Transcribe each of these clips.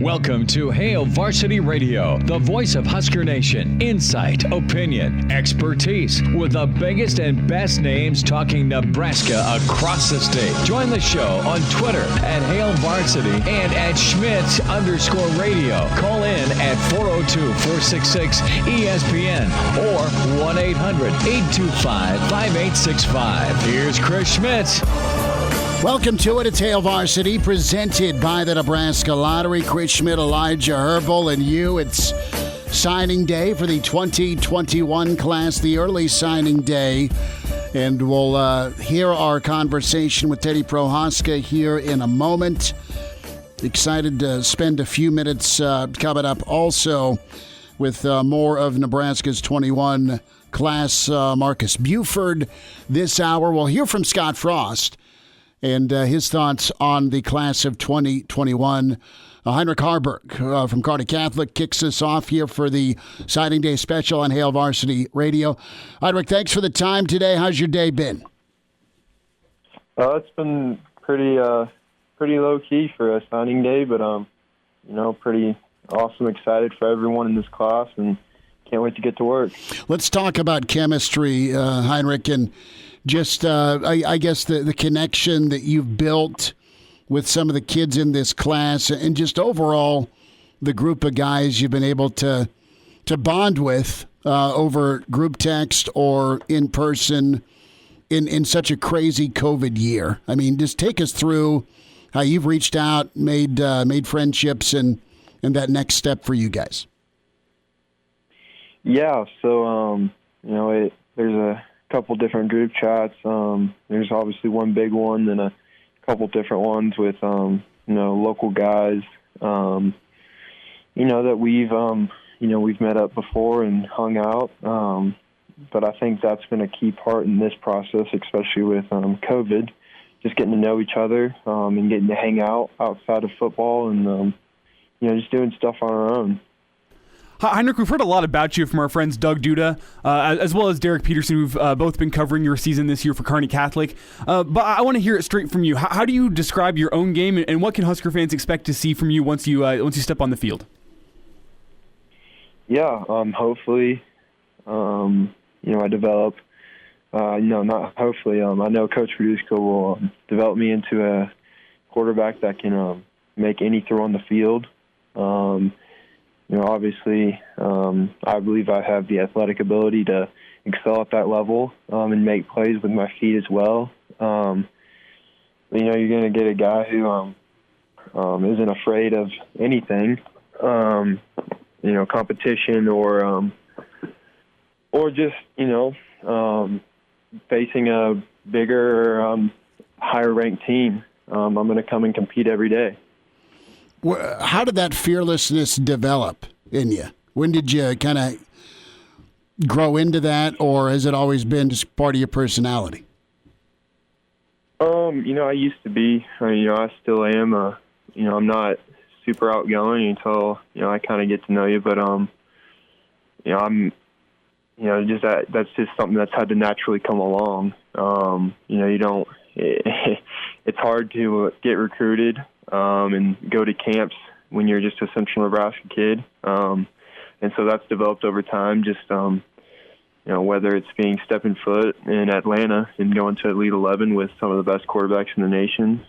Welcome to Hail Varsity Radio, the voice of Husker Nation. Insight, opinion, expertise, with the biggest and best names talking Nebraska across the state. Join the show on Twitter at Hail Varsity and at Schmitz_radio. Call in at 402-466-ESPN or 1-800-825-5865. Here's Chris Schmitz. Welcome to it. It's Hail Varsity, presented by the Nebraska Lottery. Chris Schmidt, Elijah Herbal, and you. It's signing day for the 2021 class, the early signing day. And we'll hear our conversation with Teddy Prohaska here in a moment. Excited to spend a few minutes coming up also with more of Nebraska's 21 class. Marques Buford this hour. We'll hear from Scott Frost and his thoughts on the class of 2021. Heinrich Harberg from Carnie Catholic kicks us off here for the signing day special on Hail Varsity Radio. Heinrich, thanks for the time today. How's your day been? It's been pretty low key for a signing day, but pretty awesome. Excited for everyone in this class, and can't wait to get to work. Let's talk about chemistry, Heinrich, and just, I guess, the connection that you've built with some of the kids in this class, and just overall the group of guys you've been able to bond with over group text or in person in such a crazy COVID year. I mean, just take us through how you've reached out, made friendships, and that next step for you guys. Yeah, so there's a couple different group chats. There's obviously one big one, then a couple different ones with local guys that we've met up before and hung out. But I think that's been a key part in this process, especially with COVID, just getting to know each other and getting to hang out outside of football and just doing stuff on our own. Heinrich, we've heard a lot about you from our friends Doug Duda, as well as Derek Peterson, who've both been covering your season this year for Carnie Catholic. But I want to hear it straight from you. How do you describe your own game, and what can Husker fans expect to see from you once you step on the field? Yeah, hopefully, I develop. Not hopefully. I know Coach Prohaska will develop me into a quarterback that can make any throw on the field. Obviously, I believe I have the athletic ability to excel at that level and make plays with my feet as well. You're going to get a guy who isn't afraid of anything, competition or just, facing a bigger, higher-ranked team. I'm going to come and compete every day. How did that fearlessness develop in you? When did you kind of grow into that, or has it always been just part of your personality? I used to be. I still am. I'm not super outgoing until I kind of get to know you, but I'm. Just that's just something that's had to naturally come along. You don't. It's hard to get recruited. And go to camps when you're just a Central Nebraska kid. And so that's developed over time, just, whether it's being stepping foot in Atlanta and going to Elite 11 with some of the best quarterbacks in the nation.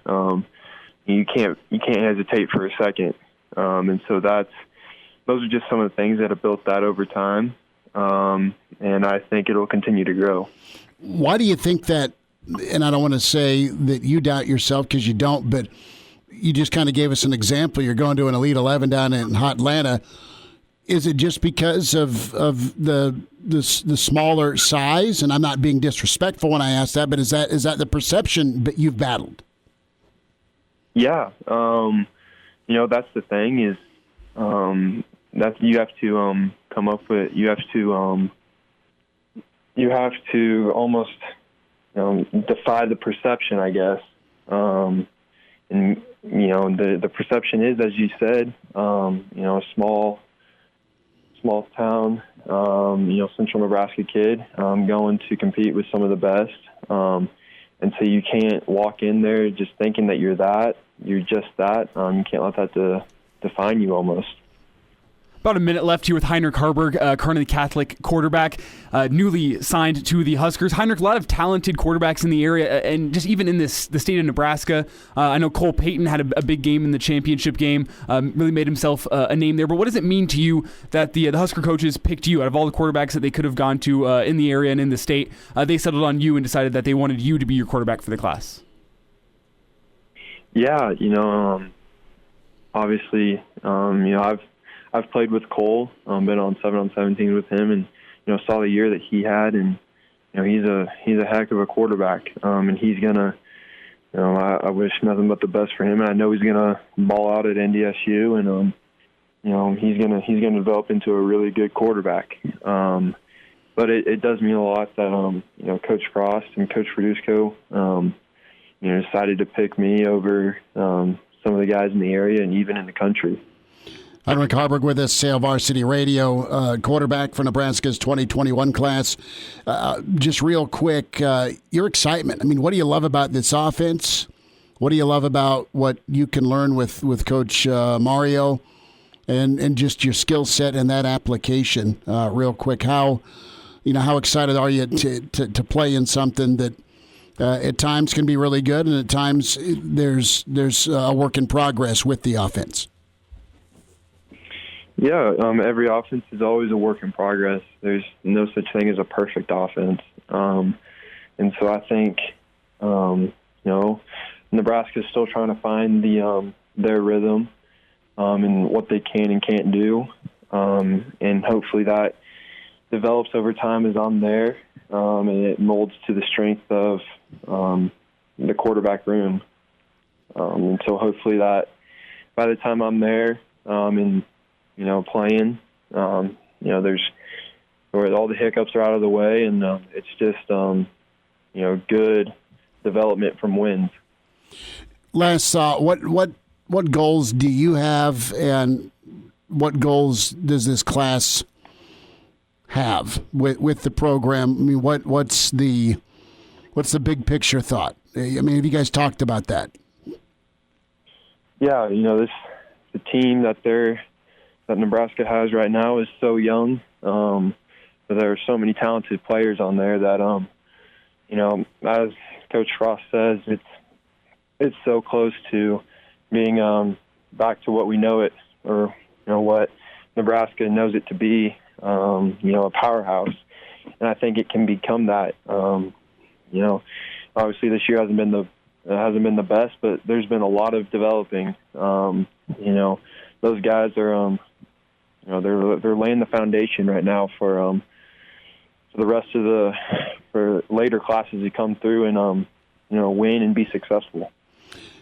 You can't hesitate for a second. And so those are just some of the things that have built that over time. And I think it'll continue to grow. Why do you think that, and I don't want to say that you doubt yourself because you don't, but you just kind of gave us an example. You're going to an Elite 11 down in hot Atlanta. Is it just because of the smaller size? And I'm not being disrespectful when I ask that, but is that the perception that you've battled? Yeah. That's the thing is that you have to come up with. You have to almost defy the perception, I guess. And the perception is, as you said, a small town, Central Nebraska kid going to compete with some of the best. And so you can't walk in there just thinking that you're just that. You can't let that define you almost. About a minute left here with Heinrich Harberg, Carnie Catholic quarterback, newly signed to the Huskers. Heinrich, a lot of talented quarterbacks in the area, and just even in the state of Nebraska. I know Cole Payton had a big game in the championship game, really made himself a name there. But what does it mean to you that the Husker coaches picked you out of all the quarterbacks that they could have gone to in the area and in the state? They settled on you and decided that they wanted you to be your quarterback for the class. Yeah, obviously, I've played with Cole, been on 7-on-17 with him, and saw the year that he had, and he's a heck of a quarterback, and he's gonna, I wish nothing but the best for him, and I know he's gonna ball out at NDSU, and he's gonna develop into a really good quarterback. But it does mean a lot that Coach Frost and Coach Verduzco, decided to pick me over some of the guys in the area and even in the country. Heinrich Harberg with us, Varsity Radio, quarterback for Nebraska's 2021 class. Just real quick, your excitement. I mean, what do you love about this offense? What do you love about what you can learn with Coach Mario and just your skill set and that application? Real quick, how excited are you to play in something that at times can be really good and at times there's a work in progress with the offense? Yeah, every offense is always a work in progress. There's no such thing as a perfect offense. And so I think, Nebraska's still trying to find their rhythm and what they can and can't do. And hopefully that develops over time as I'm there, and it molds to the strength of the quarterback room. And so hopefully that by the time I'm there and playing, there's where all the hiccups are out of the way, and it's just, good development from wins. Last thought, what goals do you have, and what goals does this class have with the program? I mean, what's the big picture thought? I mean, have you guys talked about that? Yeah, the team that Nebraska has right now is so young. But there are so many talented players on there that, as Coach Frost says, it's so close to being back to what we know it, or what Nebraska knows it to be, a powerhouse. And I think it can become that. Obviously this year hasn't been the best, but there's been a lot of developing. Those guys are. They're laying the foundation right now for the rest of for later classes to come through and win and be successful.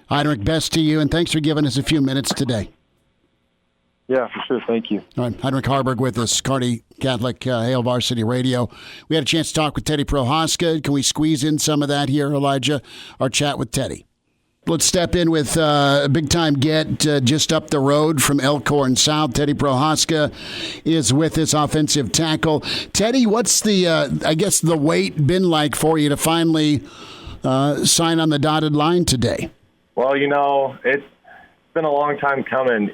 Heinrich, best to you, and thanks for giving us a few minutes today. Yeah, for sure. Thank you. All right, Heinrich Harberg with us, Carnie Catholic, Hail Varsity Radio. We had a chance to talk with Teddy Prohaska. Can we squeeze in some of that here, Elijah? Our chat with Teddy. Let's step in with a big-time get just up the road from Elkhorn South. Teddy Prohaska is with us, offensive tackle. Teddy, what's the wait been like for you to finally sign on the dotted line today? Well, it's been a long time coming.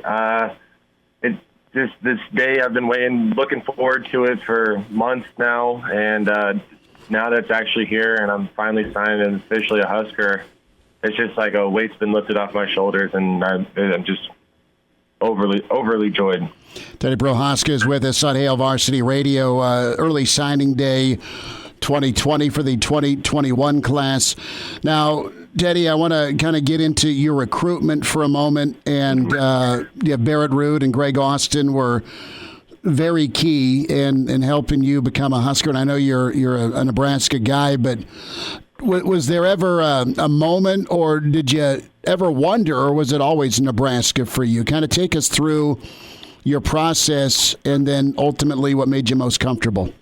This day I've been looking forward to it for months now, and now that it's actually here and I'm finally signed and officially a Husker, it's just like a weight's been lifted off my shoulders, and I'm just overly joyed. Teddy Prohaska is with us on Hail Varsity Radio. Early signing day 2020 for the 2021 class. Now, Teddy, I want to kind of get into your recruitment for a moment. And Barrett Root and Greg Austin were very key in helping you become a Husker. And I know you're a Nebraska guy, but was there ever a moment, or did you ever wonder, or was it always Nebraska for you? Kind of take us through your process and then ultimately what made you most comfortable.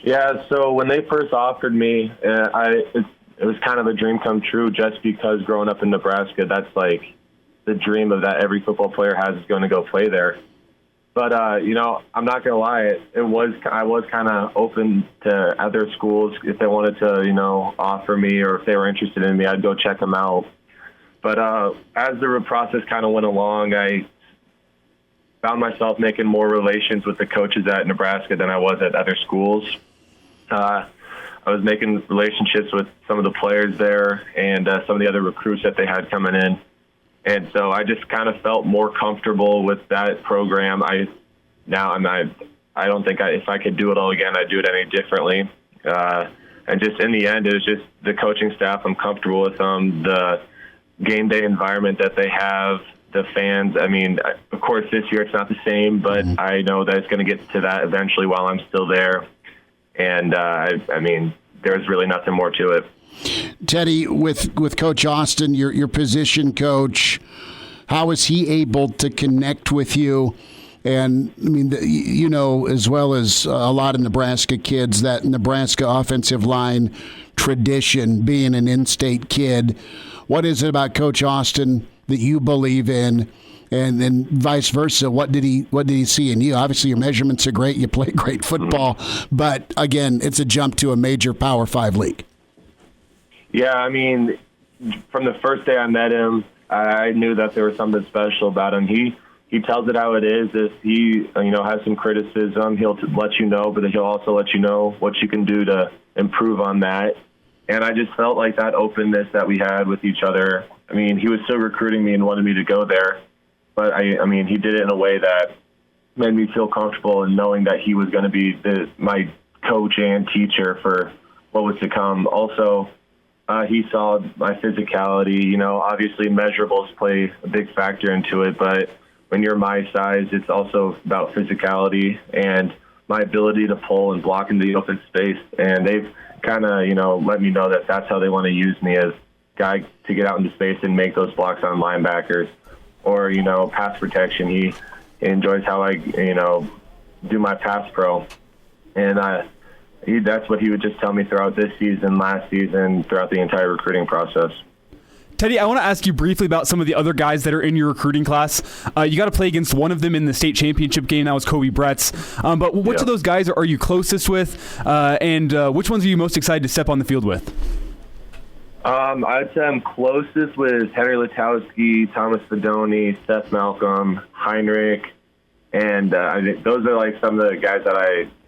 Yeah, so when they first offered me, it was kind of a dream come true, just because growing up in Nebraska, that's like the dream of that every football player has, is going to go play there. But, I'm not going to lie, I was kind of open to other schools if they wanted to, offer me, or if they were interested in me, I'd go check them out. But as the process kind of went along, I found myself making more relations with the coaches at Nebraska than I was at other schools. I was making relationships with some of the players there and some of the other recruits that they had coming in. And so I just kind of felt more comfortable with that program. I don't think if I could do it all again, I'd do it any differently. And just in the end, it was just the coaching staff. I'm comfortable with them. The game day environment that they have, the fans. I mean, of course, this year it's not the same, but I know that it's going to get to that eventually while I'm still there. And, I mean, there's really nothing more to it. Teddy, with Coach Austin, your position coach, how is he able to connect with you? And, I mean, you know, as well as a lot of Nebraska kids, that Nebraska offensive line tradition, being an in-state kid. What is it about Coach Austin that you believe in? And then vice versa, what did he see in you? Obviously, your measurements are great. You play great football. But, again, it's a jump to a major Power 5 league. Yeah, I mean, from the first day I met him, I knew that there was something special about him. He tells it how it is. If he, has some criticism, he'll let you know, but he'll also let you know what you can do to improve on that. And I just felt like that openness that we had with each other. I mean, he was still recruiting me and wanted me to go there. But, I mean, he did it in a way that made me feel comfortable in knowing that he was going to be my coach and teacher for what was to come. Also, he saw my physicality. Obviously measurables play a big factor into it, but when you're my size, it's also about physicality and my ability to pull and block into the open space. And they've kind of, let me know that that's how they want to use me as guy to get out into space and make those blocks on linebackers or, pass protection. He enjoys how I, do my pass pro. And that's what he would just tell me throughout this season, last season, throughout the entire recruiting process. Teddy, I want to ask you briefly about some of the other guys that are in your recruiting class. You got to play against one of them in the state championship game. That was Kobe Bretz. But which of those guys are you closest with, and which ones are you most excited to step on the field with? I'd say I'm closest with Henry Letowski, Thomas Fedoni, Seth Malcolm, Heinrich, and I think those are like some of the guys that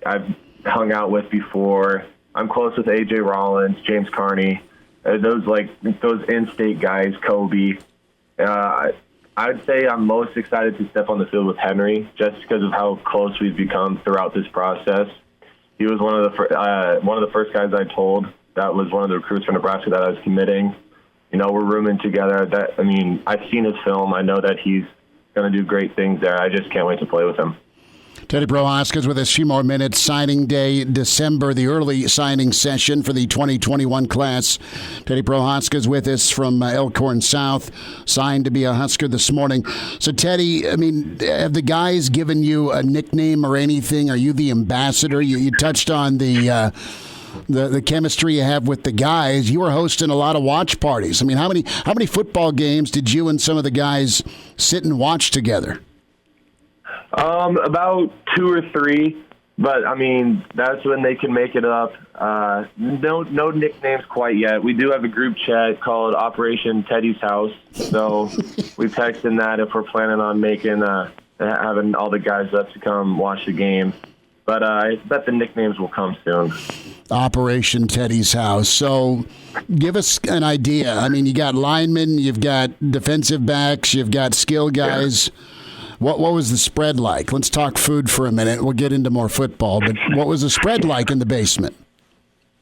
I've hung out with before. I'm close with A.J. Rollins, James Carnie. Those in-state guys, Kobe. I'd say I'm most excited to step on the field with Henry just because of how close we've become throughout this process. He was one of the first guys I told that was one of the recruits from Nebraska that I was committing. We're rooming together. I've seen his film. I know that he's going to do great things there. I just can't wait to play with him. Teddy Prohaska's with us. A few more minutes. Signing day, December, the early signing session for the 2021 class. Teddy Prohaska's with us from Elkhorn South, signed to be a Husker this morning. So, Teddy, have the guys given you a nickname or anything? Are you the ambassador? You touched on the chemistry you have with the guys. You were hosting a lot of watch parties. How many football games did you and some of the guys sit and watch together? About 2 or 3, but that's when they can make it up. No nicknames quite yet. We do have a group chat called Operation Teddy's House, so we text in that if we're planning on having all the guys up to come watch the game. But I bet the nicknames will come soon. Operation Teddy's House. So give us an idea. You got linemen, you've got defensive backs, you've got skill guys. Yeah. What was the spread like? Let's talk food for a minute. We'll get into more football, but what was the spread like in the basement?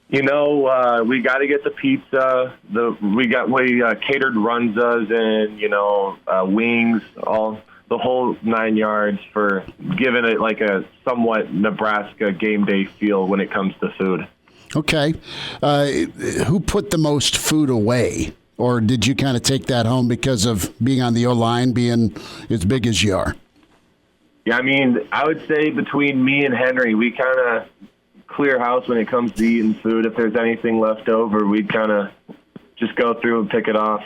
We got to get the pizza. We catered runzas and wings, all the whole 9 yards for giving it like a somewhat Nebraska game day feel when it comes to food. Okay, who put the most food away? Or did you kind of take that home because of being on the O-line, being as big as you are? Yeah, I would say between me and Henry, we kind of clear house when it comes to eating food. If there's anything left over, we'd kind of just go through and pick it off.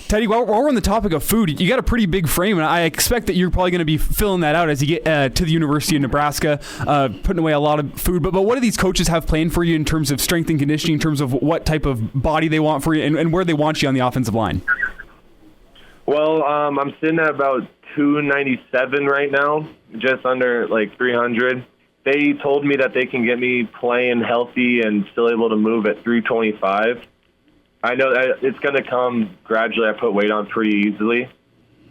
Teddy, while we're on the topic of food, you got a pretty big frame, and I expect that you're probably going to be filling that out as you get to the University of Nebraska, putting away a lot of food. But what do these coaches have planned for you in terms of strength and conditioning, in terms of what type of body they want for you, and where they want you on the offensive line? Well, I'm sitting at about 297 right now, just under 300. They told me that they can get me playing healthy and still able to move at 325. I know that it's going to come gradually. I put weight on pretty easily.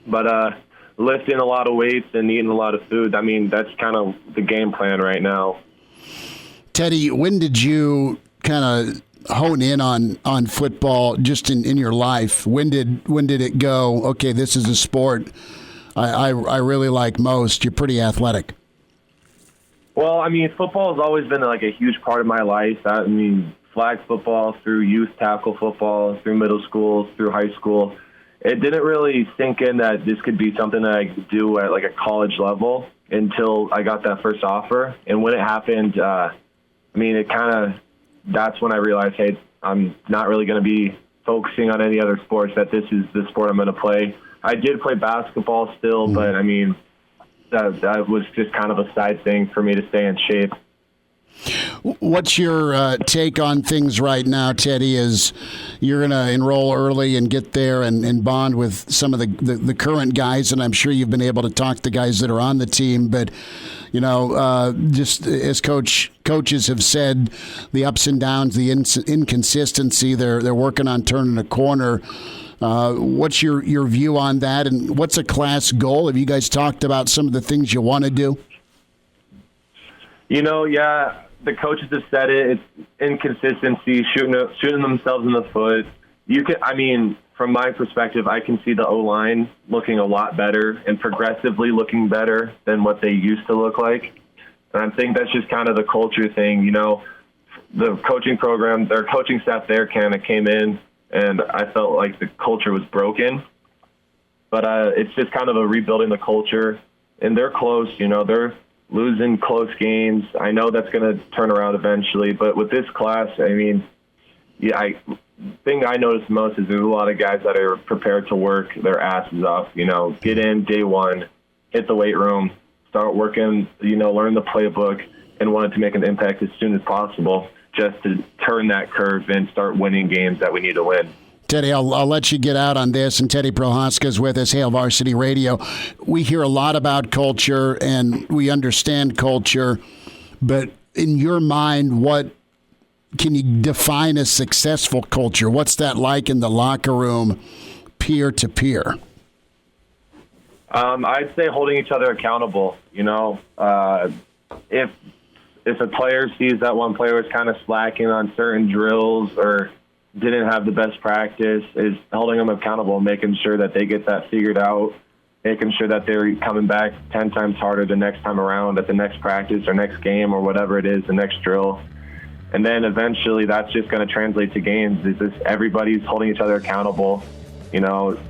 But lifting a lot of weights and eating a lot of food, I mean, that's kind of the game plan right now. Teddy, when did you kind of hone in on football just in your life? When did it go, okay, this is a sport I really like most? You're pretty athletic. Well, I mean, football has always been a huge part of my life. I mean, flag football, through youth tackle football, through middle school, through high school. It didn't really sink in that this could be something that I could do at a college level until I got that first offer. And when it happened, that's when I realized, hey, I'm not really going to be focusing on any other sports, that this is the sport I'm going to play. I did play basketball still, but I mean, that was just kind of a side thing for me to stay in shape. What's your take on things right now, Teddy, as you're going to enroll early and get there and bond with some of the current guys, and I'm sure you've been able to talk to guys that are on the team, but, just as coaches have said, the ups and downs, the inconsistency, they're working on turning a corner. What's your view on that, and what's a class goal? Have you guys talked about some of the things you want to do? Yeah, the coaches have said it. It's inconsistency, shooting themselves in the foot. From my perspective, I can see the O-line looking a lot better and progressively looking better than what they used to look like. And I think that's just kind of the culture thing. The coaching program, their coaching staff there kind of came in, and I felt like the culture was broken. But it's just kind of a rebuilding the culture. And they're close, they're losing close games. I know that's going to turn around eventually. But with this class, the thing I noticed most is there's a lot of guys that are prepared to work their asses off. Get in day one, hit the weight room, start working, learn the playbook, and wanted to make an impact as soon as possible just to turn that curve and start winning games that we need to win. Teddy, I'll let you get out on this, and Teddy Prohaska is with us, Hail Varsity Radio. We hear a lot about culture, and we understand culture, but in your mind, what can you define as successful culture? What's that like in the locker room, peer to peer? I'd say holding each other accountable. If a player sees that one player was kind of slacking on certain drills or didn't have the best practice, is holding them accountable, making sure that they get that figured out, making sure that they're coming back 10 times harder the next time around at the next practice or next game or whatever it is, the next drill. And then eventually that's just going to translate to games. It's just everybody's holding each other accountable,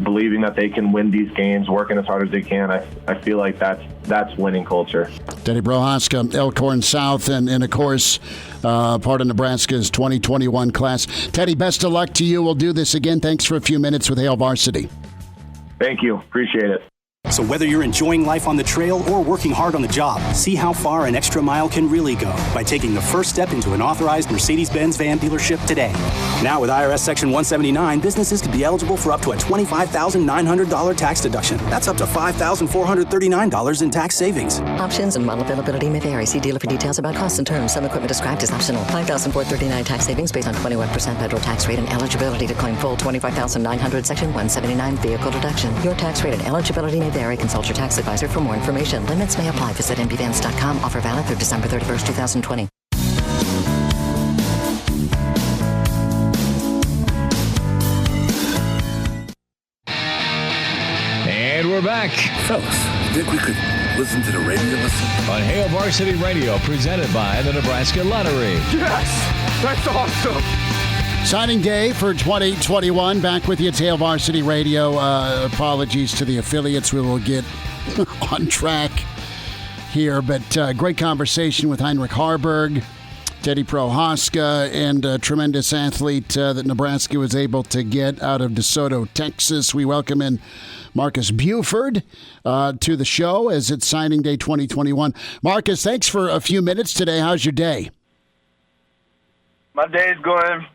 believing that they can win these games, working as hard as they can. I feel like that's winning culture. Teddy Prohaska, Elkhorn South, and of course, part of Nebraska's 2021 class. Teddy, best of luck to you. We'll do this again. Thanks for a few minutes with Hail Varsity. Thank you. Appreciate it. So whether you're enjoying life on the trail or working hard on the job, see how far an extra mile can really go by taking the first step into an authorized Mercedes-Benz van dealership today. Now with IRS Section 179, businesses could be eligible for up to a $25,900 tax deduction. That's up to $5,439 in tax savings. Options and model availability may vary. See dealer for details about costs and terms. Some equipment described as optional. $5,439 tax savings based on 21% federal tax rate and eligibility to claim full $25,900 Section 179 vehicle deduction. Your tax rate and eligibility may vary. Consult your tax advisor for more information. Limits may apply. Visit nbvans.com. Offer valid through December 31st, 2020. And we're back Fellas, think we could listen to the radio on Hail Varsity Radio, presented by the Nebraska Lottery. Yes! That's awesome! Signing day for 2021. Back with you at Hail Varsity Radio. Apologies to the affiliates. We will get on track here. But great conversation with Heinrich Harberg. Teddy Prohaska, and a tremendous athlete that Nebraska was able to get out of DeSoto, Texas. We welcome in Marques Buford to the show as it's signing day 2021. Marques, thanks for a few minutes today. How's your day? My day's going,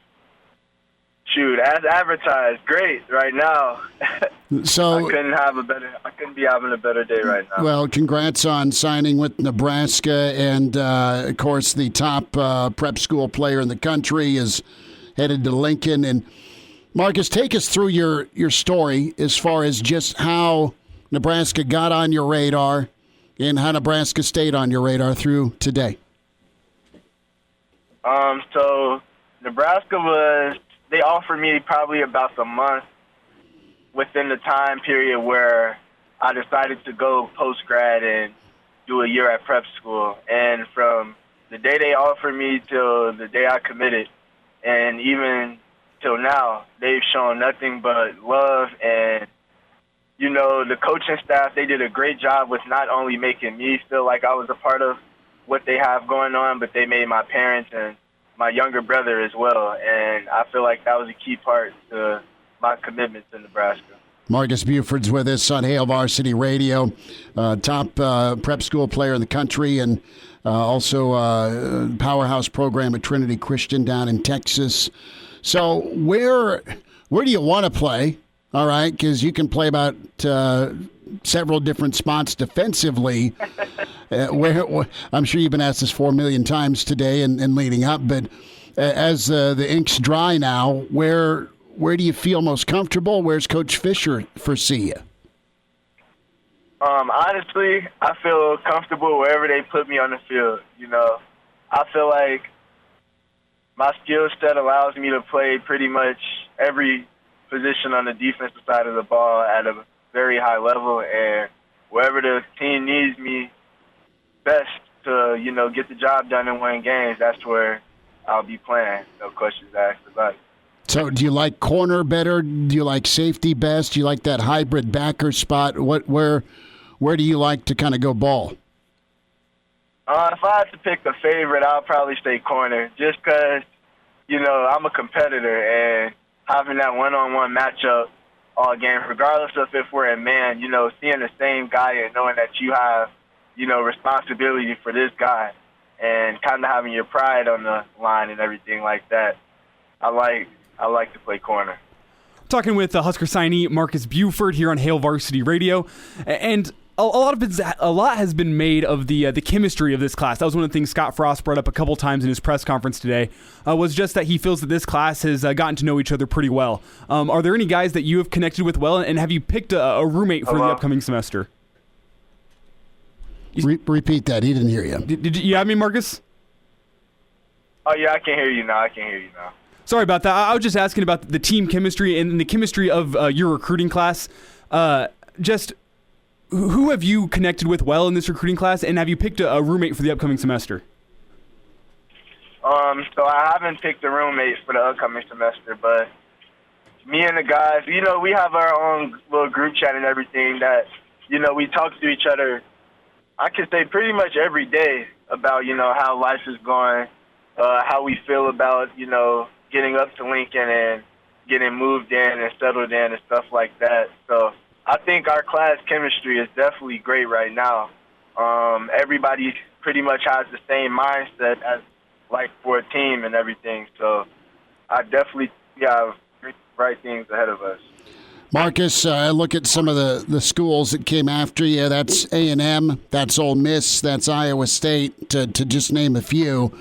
as advertised, great right now. So I couldn't be having a better day right now. Well, congrats on signing with Nebraska, and of course, the top prep school player in the country is headed to Lincoln. And Marques, take us through your story as far as just how Nebraska got on your radar and how Nebraska stayed on your radar through today. So Nebraska they offered me probably about a month within the time period where I decided to go post-grad and do a year at prep school. And from the day they offered me till the day I committed, and even till now, they've shown nothing but love. And, the coaching staff, they did a great job with not only making me feel like I was a part of what they have going on, but they made my parents and my younger brother as well. And I feel like that was a key part to my commitment to Nebraska. Marques Buford's with us on Hail Varsity Radio, top prep school player in the country, and also powerhouse program at Trinity Christian down in Texas. So where do you want to play? All right, because you can play about several different spots defensively. Where I'm sure you've been asked this 4 million times today and leading up, but as the ink's dry now, where do you feel most comfortable? Where's Coach Fisher foresee you? Honestly, I feel comfortable wherever they put me on the field. I feel like my skill set allows me to play pretty much every position on the defensive side of the ball at a very high level, and wherever the team needs me best to, get the job done and win games, that's where I'll be playing. No questions asked about it. So do you like corner better? Do you like safety best? Do you like that hybrid backer spot? Where do you like to kind of go ball? If I had to pick a favorite, I'll probably say corner, just because, I'm a competitor, and having that one-on-one matchup all game, regardless of if we're in man, seeing the same guy and knowing that you have, responsibility for this guy and kind of having your pride on the line and everything like that, I like to play corner. Talking with the Husker signee Marques Buford here on Hail Varsity Radio, and a lot has been made of the chemistry of this class. That was one of the things Scott Frost brought up a couple times in his press conference today, was just that he feels that this class has gotten to know each other pretty well. Are there any guys that you have connected with well, and have you picked a roommate for the upcoming semester? Repeat that. He didn't hear you. Did you have me, Marques? Oh, yeah, I can hear you now. Sorry about that. I was just asking about the team chemistry and the chemistry of your recruiting class. Just who have you connected with well in this recruiting class, and have you picked a roommate for the upcoming semester? So I haven't picked a roommate for the upcoming semester, but me and the guys, we have our own little group chat and everything that, we talk to each other, I could say pretty much every day about, how life is going, how we feel about, getting up to Lincoln and getting moved in and settled in and stuff like that. So I think our class chemistry is definitely great right now. Everybody pretty much has the same mindset as like for a team and everything. So I definitely have bright things ahead of us. Marques, I look at some of the schools that came after you. That's A&M, that's Ole Miss, that's Iowa State, to just name a few.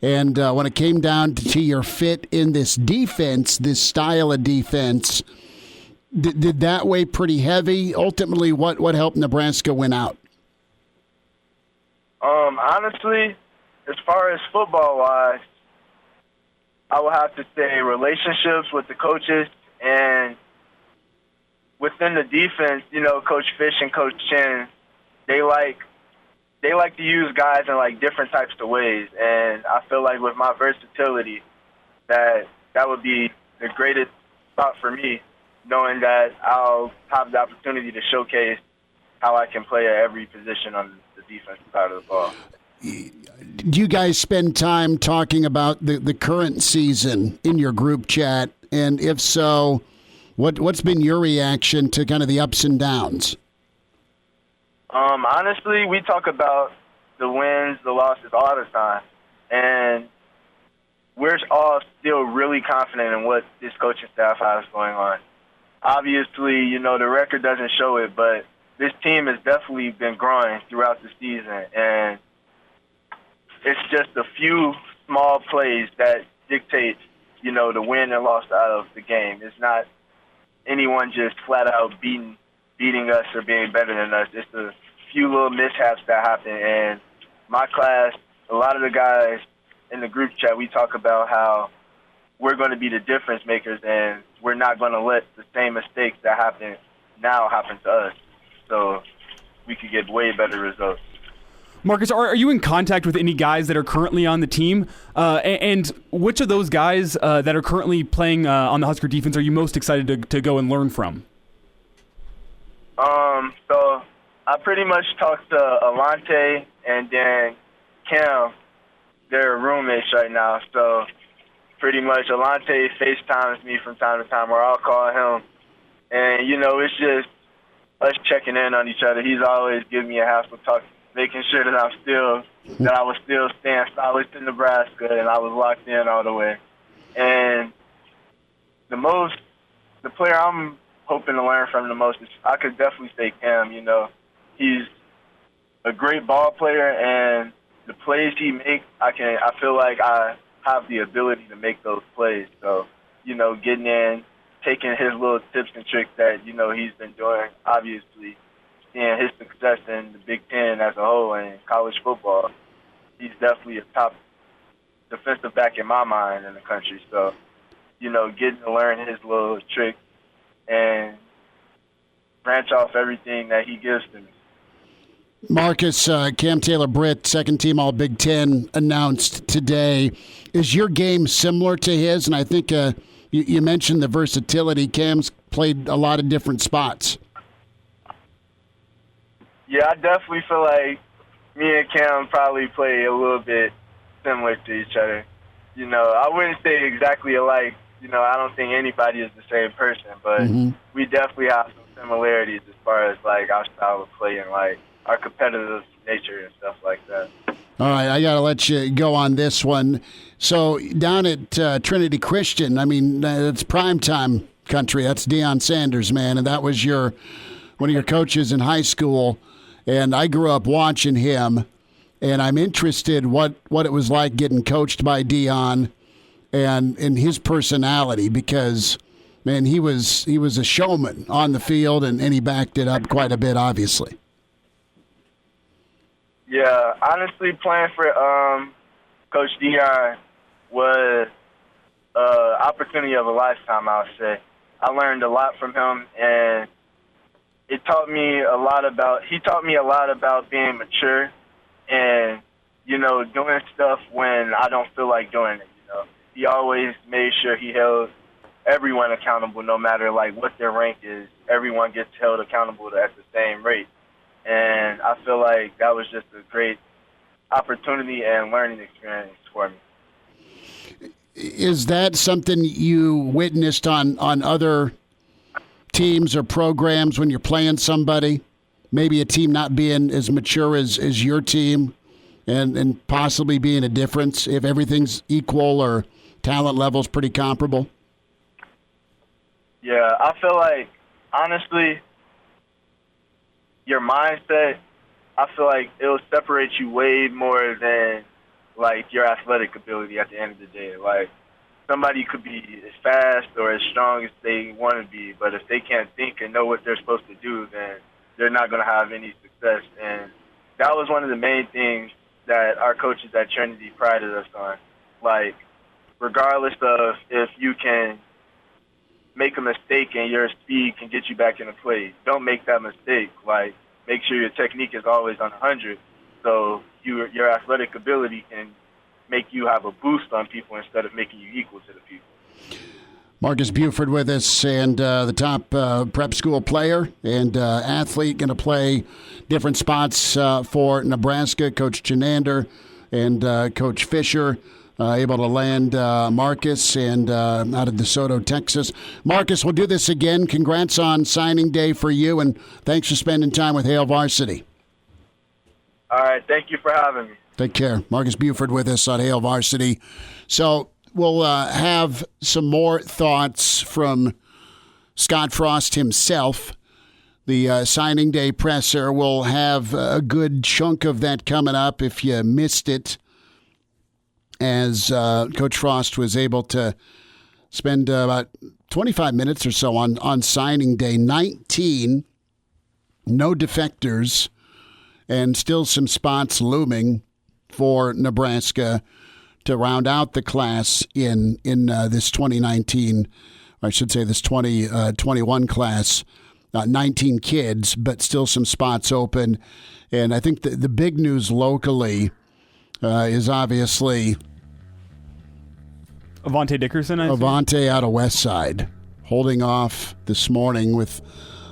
And when it came down to your fit in this defense, this style of defense, did that weigh pretty heavy? Ultimately, what helped Nebraska win out? Honestly, as far as football-wise, I would have to say relationships with the coaches, and within the defense, Coach Fish and Coach Chin, they like to use guys in like different types of ways, and I feel like with my versatility, that would be the greatest spot for me, knowing that I'll have the opportunity to showcase how I can play at every position on the defensive side of the ball. do you guys spend time talking about the current season in your group chat? And if so, what's been your reaction to kind of the ups and downs? Honestly, we talk about the wins, the losses all the time. And we're all still really confident in what this coaching staff has going on. Obviously, you know, the record doesn't show it, but this team has definitely been growing throughout the season. And it's just a few small plays that dictate, you know, the win and loss out of the game. It's not anyone just flat out beating us or being better than us. It's a few little mishaps that happen. And my class, a lot of the guys in the group chat, we talk about how we're going to be the difference makers and we're not going to let the same mistakes that happen now happen to us. So we could get way better results. Marques, are you in contact with any guys that are currently on the team? And which of those guys that are currently playing on the Husker defense are you most excited to go and learn from? So I pretty much talked to Alante and then Cam. They're roommates right now. So pretty much Alante FaceTimes me from time to time, or I'll call him. And, you know, it's just us checking in on each other. He's always giving me a hassle talk, making sure that I was still staying solid to Nebraska and I was locked in all the way. And the player I'm hoping to learn from the most is, I could definitely say Cam. You know, he's a great ball player, and the plays he makes, I feel like I have the ability to make those plays. So, you know, getting in, taking his little tips and tricks that, you know, he's been doing, obviously, seeing his success in the Big Ten as a whole and college football, he's definitely a top defensive back in my mind in the country. So, you know, getting to learn his little tricks and branch off everything that he gives to me. Marques, Cam Taylor-Britt, second team All Big Ten, announced today. Is your game similar to his? And I think you mentioned the versatility. Cam's played a lot of different spots. Yeah, I definitely feel like me and Cam probably play a little bit similar to each other. You know, I wouldn't say exactly alike. You know, I don't think anybody is the same person, but we definitely have some similarities as far as, like, our style of play and, like, our competitive nature and stuff like that. All right, I got to let you go on this one. So down at Trinity Christian, I mean, it's primetime country. That's Deion Sanders, man, and that was one of your coaches in high school. And I grew up watching him, and I'm interested what it was like getting coached by Deion and his personality, because, man, he was a showman on the field, and he backed it up quite a bit, obviously. Yeah, honestly, playing for Coach Deion was an opportunity of a lifetime, I would say. I learned a lot from him, and he taught me a lot about being mature and, you know, doing stuff when I don't feel like doing it, you know. He always made sure he held everyone accountable, no matter, like, what their rank is. Everyone gets held accountable at the same rate. And I feel like that was just a great opportunity and learning experience for me. Is that something you witnessed on other teams or programs when you're playing somebody? Maybe a team not being as mature as your team and possibly being a difference if everything's equal or talent level's pretty comparable? Yeah, I feel like, honestly, your mindset, I feel like it will separate you way more than, like, your athletic ability at the end of the day. Like, somebody could be as fast or as strong as they want to be, but if they can't think and know what they're supposed to do, then they're not going to have any success. And that was one of the main things that our coaches at Trinity prided us on. Like, regardless of if you can make a mistake and your speed can get you back in the play, don't make that mistake. Like, make sure your technique is always on 100, so your athletic ability can make you have a boost on people instead of making you equal to the people. Marques Buford with us, and the top prep school player and athlete, going to play different spots for Nebraska. Coach Chenander and Coach Fisher able to land Marques and out of DeSoto, Texas. Marques, we'll do this again. Congrats on signing day for you, and thanks for spending time with Hail Varsity. All right, thank you for having me. Take care. Marques Buford with us on Hail Varsity. So we'll have some more thoughts from Scott Frost himself. The signing day presser. We'll have a good chunk of that coming up if you missed it, as Coach Frost was able to spend about 25 minutes or so on signing day. 19, no defectors, and still some spots looming for Nebraska to round out the class in this 2019, or I should say this 2021 class. 19 kids, but still some spots open. And I think the big news locally is obviously Avante Dickerson. Avante out of West Side, holding off this morning with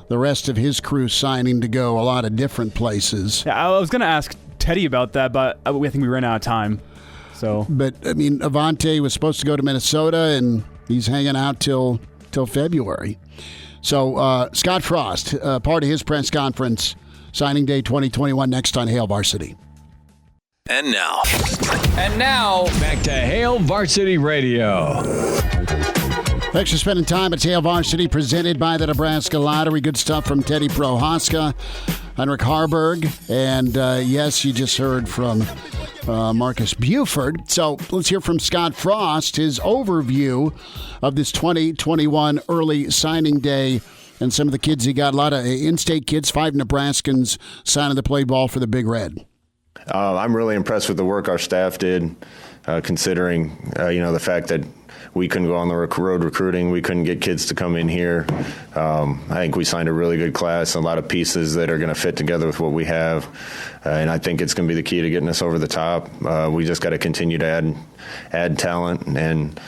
the rest of his crew signing to go a lot of different places. Yeah, I was going to ask Teddy about that, but I think we ran out of time. But I mean, Avante was supposed to go to Minnesota, and he's hanging out till February. So Scott Frost, part of his press conference, signing day 2021, next on Hail Varsity. And now, back to Hail Varsity Radio. Thanks for spending time at Hail Varsity, presented by the Nebraska Lottery. Good stuff from Teddy Prohaska, Heinrich Harberg, and yes, you just heard from Marques Buford. So let's hear from Scott Frost, his overview of this 2021 early signing day and some of the kids he got. A lot of in-state kids, 5 Nebraskans signing to play ball for the Big Red. I'm really impressed with the work our staff did, considering the fact that we couldn't go on the road recruiting. We couldn't get kids to come in here. I think we signed a really good class, a lot of pieces that are going to fit together with what we have. And I think it's going to be the key to getting us over the top. We just got to continue to add talent, and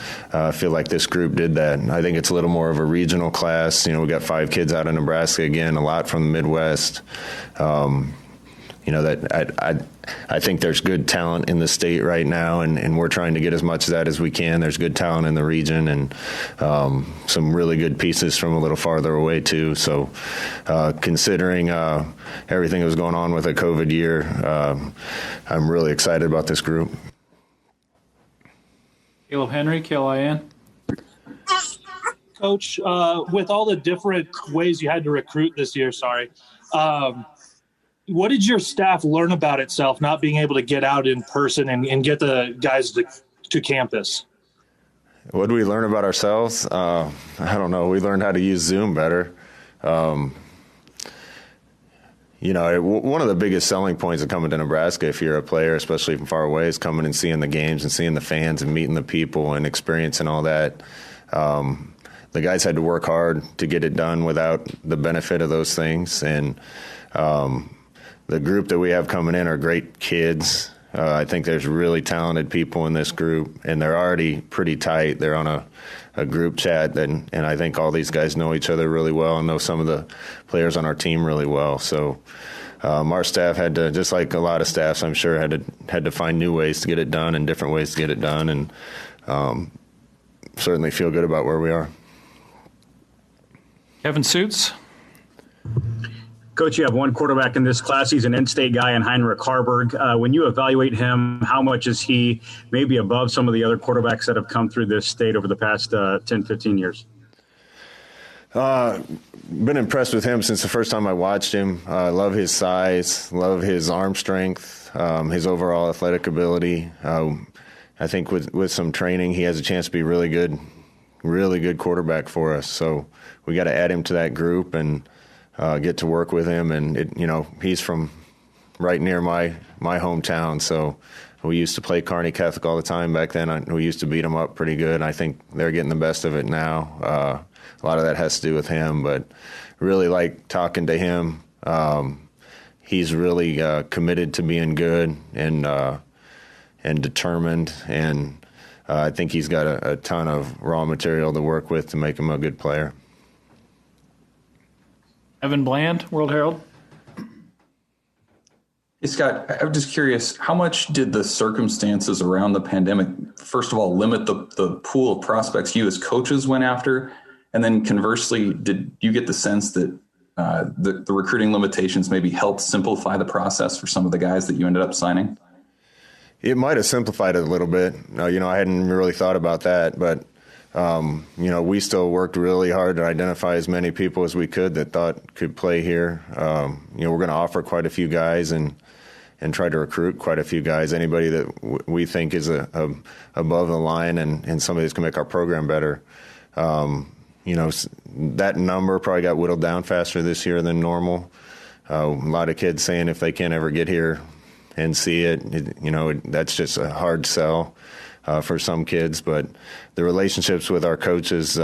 feel like this group did that. I think it's a little more of a regional class. We got 5 kids out of Nebraska, again, a lot from the Midwest. I think there's good talent in the state right now, and we're trying to get as much of that as we can. There's good talent in the region, and some really good pieces from a little farther away too. So considering everything that was going on with a COVID year, I'm really excited about this group. Caleb Henry, KLIN. Coach, with all the different ways you had to recruit this year, what did your staff learn about itself not being able to get out in person and get the guys to campus? What did we learn about ourselves? I don't know. We learned how to use Zoom better. One of the biggest selling points of coming to Nebraska, if you're a player, especially from far away, is coming and seeing the games and seeing the fans and meeting the people and experiencing all that. The guys had to work hard to get it done without the benefit of those things. And the group that we have coming in are great kids. I think there's really talented people in this group, and they're already pretty tight. They're on a group chat, and I think all these guys know each other really well and know some of the players on our team really well. So our staff had to, just like a lot of staffs, I'm sure, had to find new ways to get it done and different ways to get it done, and certainly feel good about where we are. Kevin Suits. Coach, you have one quarterback in this class. He's an in-state guy in Heinrich Harberg. When you evaluate him, how much is he maybe above some of the other quarterbacks that have come through this state over the past 10, 15 years? Been impressed with him since the first time I watched him. Love his size, love his arm strength, his overall athletic ability. I think with some training, he has a chance to be really good quarterback for us. So we got to add him to that group and get to work with him. And he's from right near my hometown, so we used to play Carnie Catholic all the time back then. We used to beat them up pretty good. I think they're getting the best of it now. A lot of that has to do with him, but really like talking to him. He's really committed to being good and determined, and I think he's got a ton of raw material to work with to make him a good player. Evan Bland, World Herald. Hey, Scott, I'm just curious, how much did the circumstances around the pandemic, first of all, limit the pool of prospects you as coaches went after? And then conversely, did you get the sense that the recruiting limitations maybe helped simplify the process for some of the guys that you ended up signing? It might have simplified it a little bit. I hadn't really thought about that, but we still worked really hard to identify as many people as we could that thought could play here. We're going to offer quite a few guys and try to recruit quite a few guys. Anybody that we think is above the line and somebody that's going to make our program better. That number probably got whittled down faster this year than normal. A lot of kids saying if they can't ever get here and see it, that's just a hard sell for some kids. But the relationships with our coaches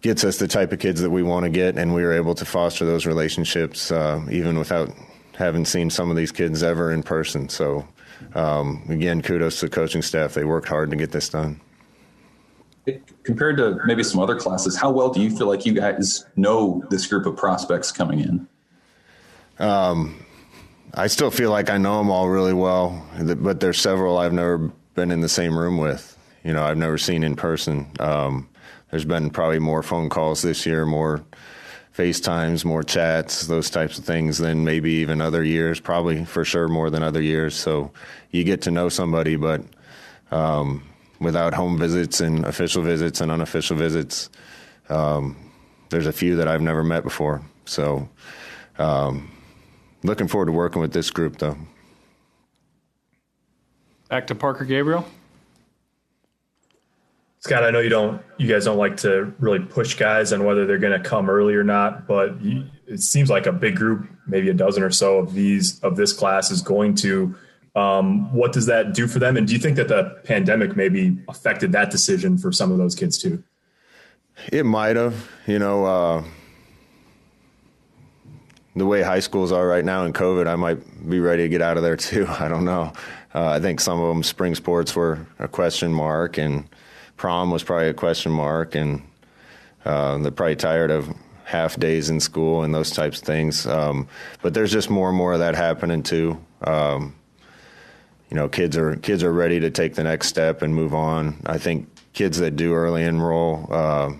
gets us the type of kids that we want to get, and we were able to foster those relationships even without having seen some of these kids ever in person. So, again, kudos to the coaching staff. They worked hard to get this done. Compared to maybe some other classes, how well do you feel like you guys know this group of prospects coming in? I still feel like I know them all really well, but there's several I've never been in the same room with. I've never seen in person. There's been probably more phone calls this year, more FaceTimes, more chats, those types of things than maybe even other years, probably for sure more than other years. So you get to know somebody, but without home visits and official visits and unofficial visits, there's a few that I've never met before. So looking forward to working with this group, though. Back to Parker Gabriel. Scott, I know you guys don't like to really push guys on whether they're going to come early or not, but it seems like a big group, maybe a dozen or so of this class is going to. What does that do for them? And do you think that the pandemic maybe affected that decision for some of those kids too? It might have. The way high schools are right now in COVID, I might be ready to get out of there too. I don't know. I think some of them, spring sports were a question mark, and prom was probably a question mark, and they're probably tired of half days in school and those types of things. But there's just more and more of that happening too. Kids are ready to take the next step and move on. I think kids that do early enroll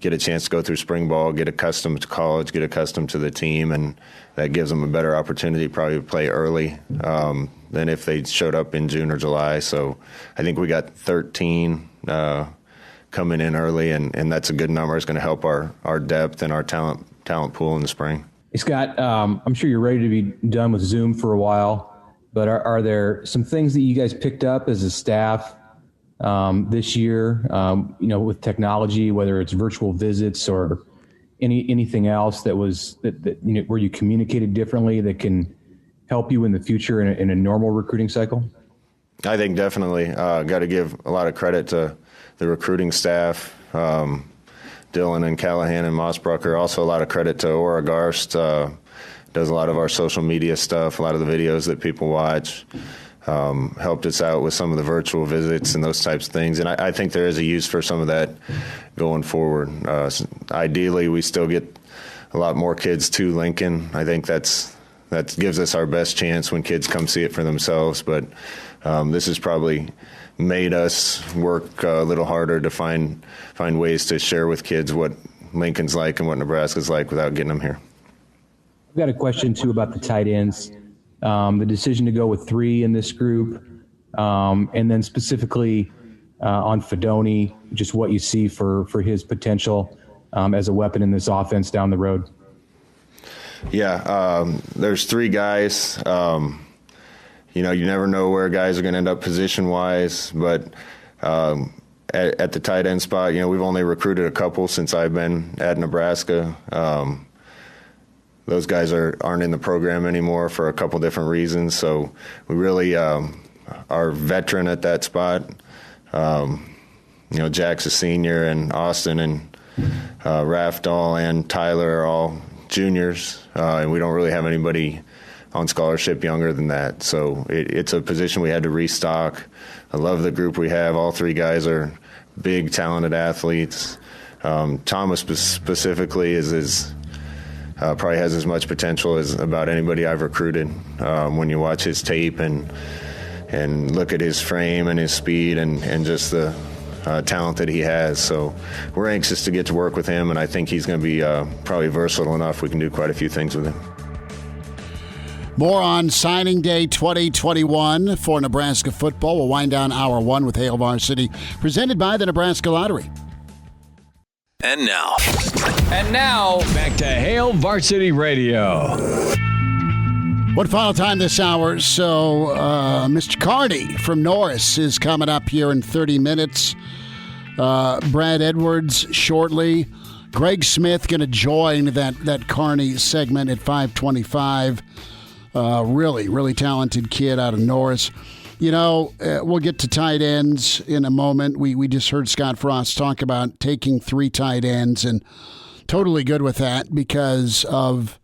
get a chance to go through spring ball, get accustomed to college, get accustomed to the team, and that gives them a better opportunity probably to play early than if they showed up in June or July. So I think we got 13 coming in early, and that's a good number. It's going to help our depth and our talent pool in the spring. Hey, Scott, I'm sure you're ready to be done with Zoom for a while, but are there some things that you guys picked up as a staff this year, with technology, whether it's virtual visits or anything else that where you communicated differently that can help you in the future in a normal recruiting cycle? I think definitely got to give a lot of credit to the recruiting staff, Dylan and Callahan and Mossbrucker. Also a lot of credit to Ora Garst, does a lot of our social media stuff, a lot of the videos that people watch. Helped us out with some of the virtual visits and those types of things. And I think there is a use for some of that going forward. Ideally, we still get a lot more kids to Lincoln. I think that gives us our best chance when kids come see it for themselves. But this has probably made us work a little harder to find ways to share with kids what Lincoln's like and what Nebraska's like without getting them here. I've got a question, too, about the tight ends. The decision to go with 3 in this group, and then specifically on Fedoni, just what you see for his potential as a weapon in this offense down the road. Yeah, there's 3 guys. You never know where guys are going to end up position-wise, but at the tight end spot, we've only recruited a couple since I've been at Nebraska. Those guys aren't in the program anymore for a couple different reasons. So we really are veteran at that spot. Jack's a senior, and Austin and Rafdal and Tyler are all juniors, and we don't really have anybody on scholarship younger than that. So it's a position we had to restock. I love the group we have. All three guys are big, talented athletes. Thomas specifically is probably has as much potential as about anybody I've recruited. When you watch his tape and look at his frame and his speed and just the talent that he has. So we're anxious to get to work with him, and I think he's going to be probably versatile enough. We can do quite a few things with him. More on signing day 2021 for Nebraska football. We'll wind down hour one with Hail Varsity, presented by the Nebraska Lottery. And now, back to Hail Varsity Radio. What final time this hour? So, Mr. Carnie from Norris is coming up here in 30 minutes. Brad Edwards shortly. Greg Smith going to join that Carnie segment at 5:25. Really talented kid out of Norris. We'll get to tight ends in a moment. We just heard Scott Frost talk about taking 3 tight ends, and totally good with that because of,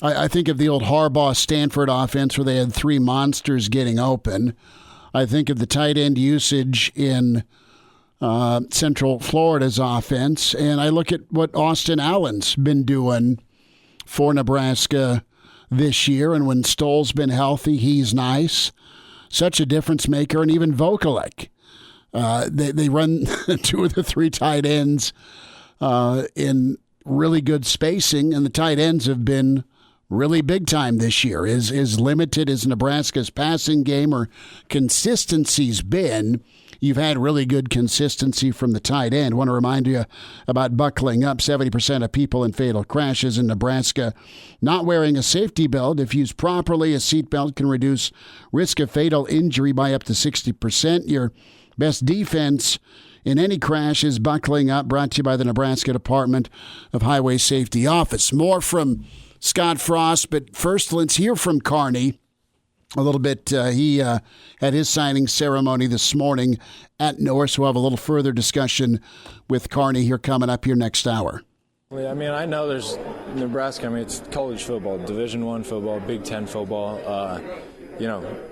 I think of the old Harbaugh-Stanford offense where they had 3 monsters getting open. I think of the tight end usage in Central Florida's offense, and I look at what Austin Allen's been doing for Nebraska this year, and when Stoll's been healthy, he's nice. Such a difference maker, and even Vokalek. They run 2 of the 3 tight ends in really good spacing, and the tight ends have been really big time this year. As limited as Nebraska's passing game or consistency's been, you've had really good consistency from the tight end. I want to remind you about buckling up. 70% of people in fatal crashes in Nebraska not wearing a safety belt. If used properly, a seatbelt can reduce risk of fatal injury by up to 60%. Your best defense in any crash is buckling up. Brought to you by the Nebraska Department of Highway Safety Office. More from Scott Frost, but first let's hear from Carnie a little bit. He had his signing ceremony this morning at Norris. We'll have a little further discussion with Carnie here coming up here next hour. I mean, I know there's Nebraska. I mean, it's college football, Division I football, Big Ten football.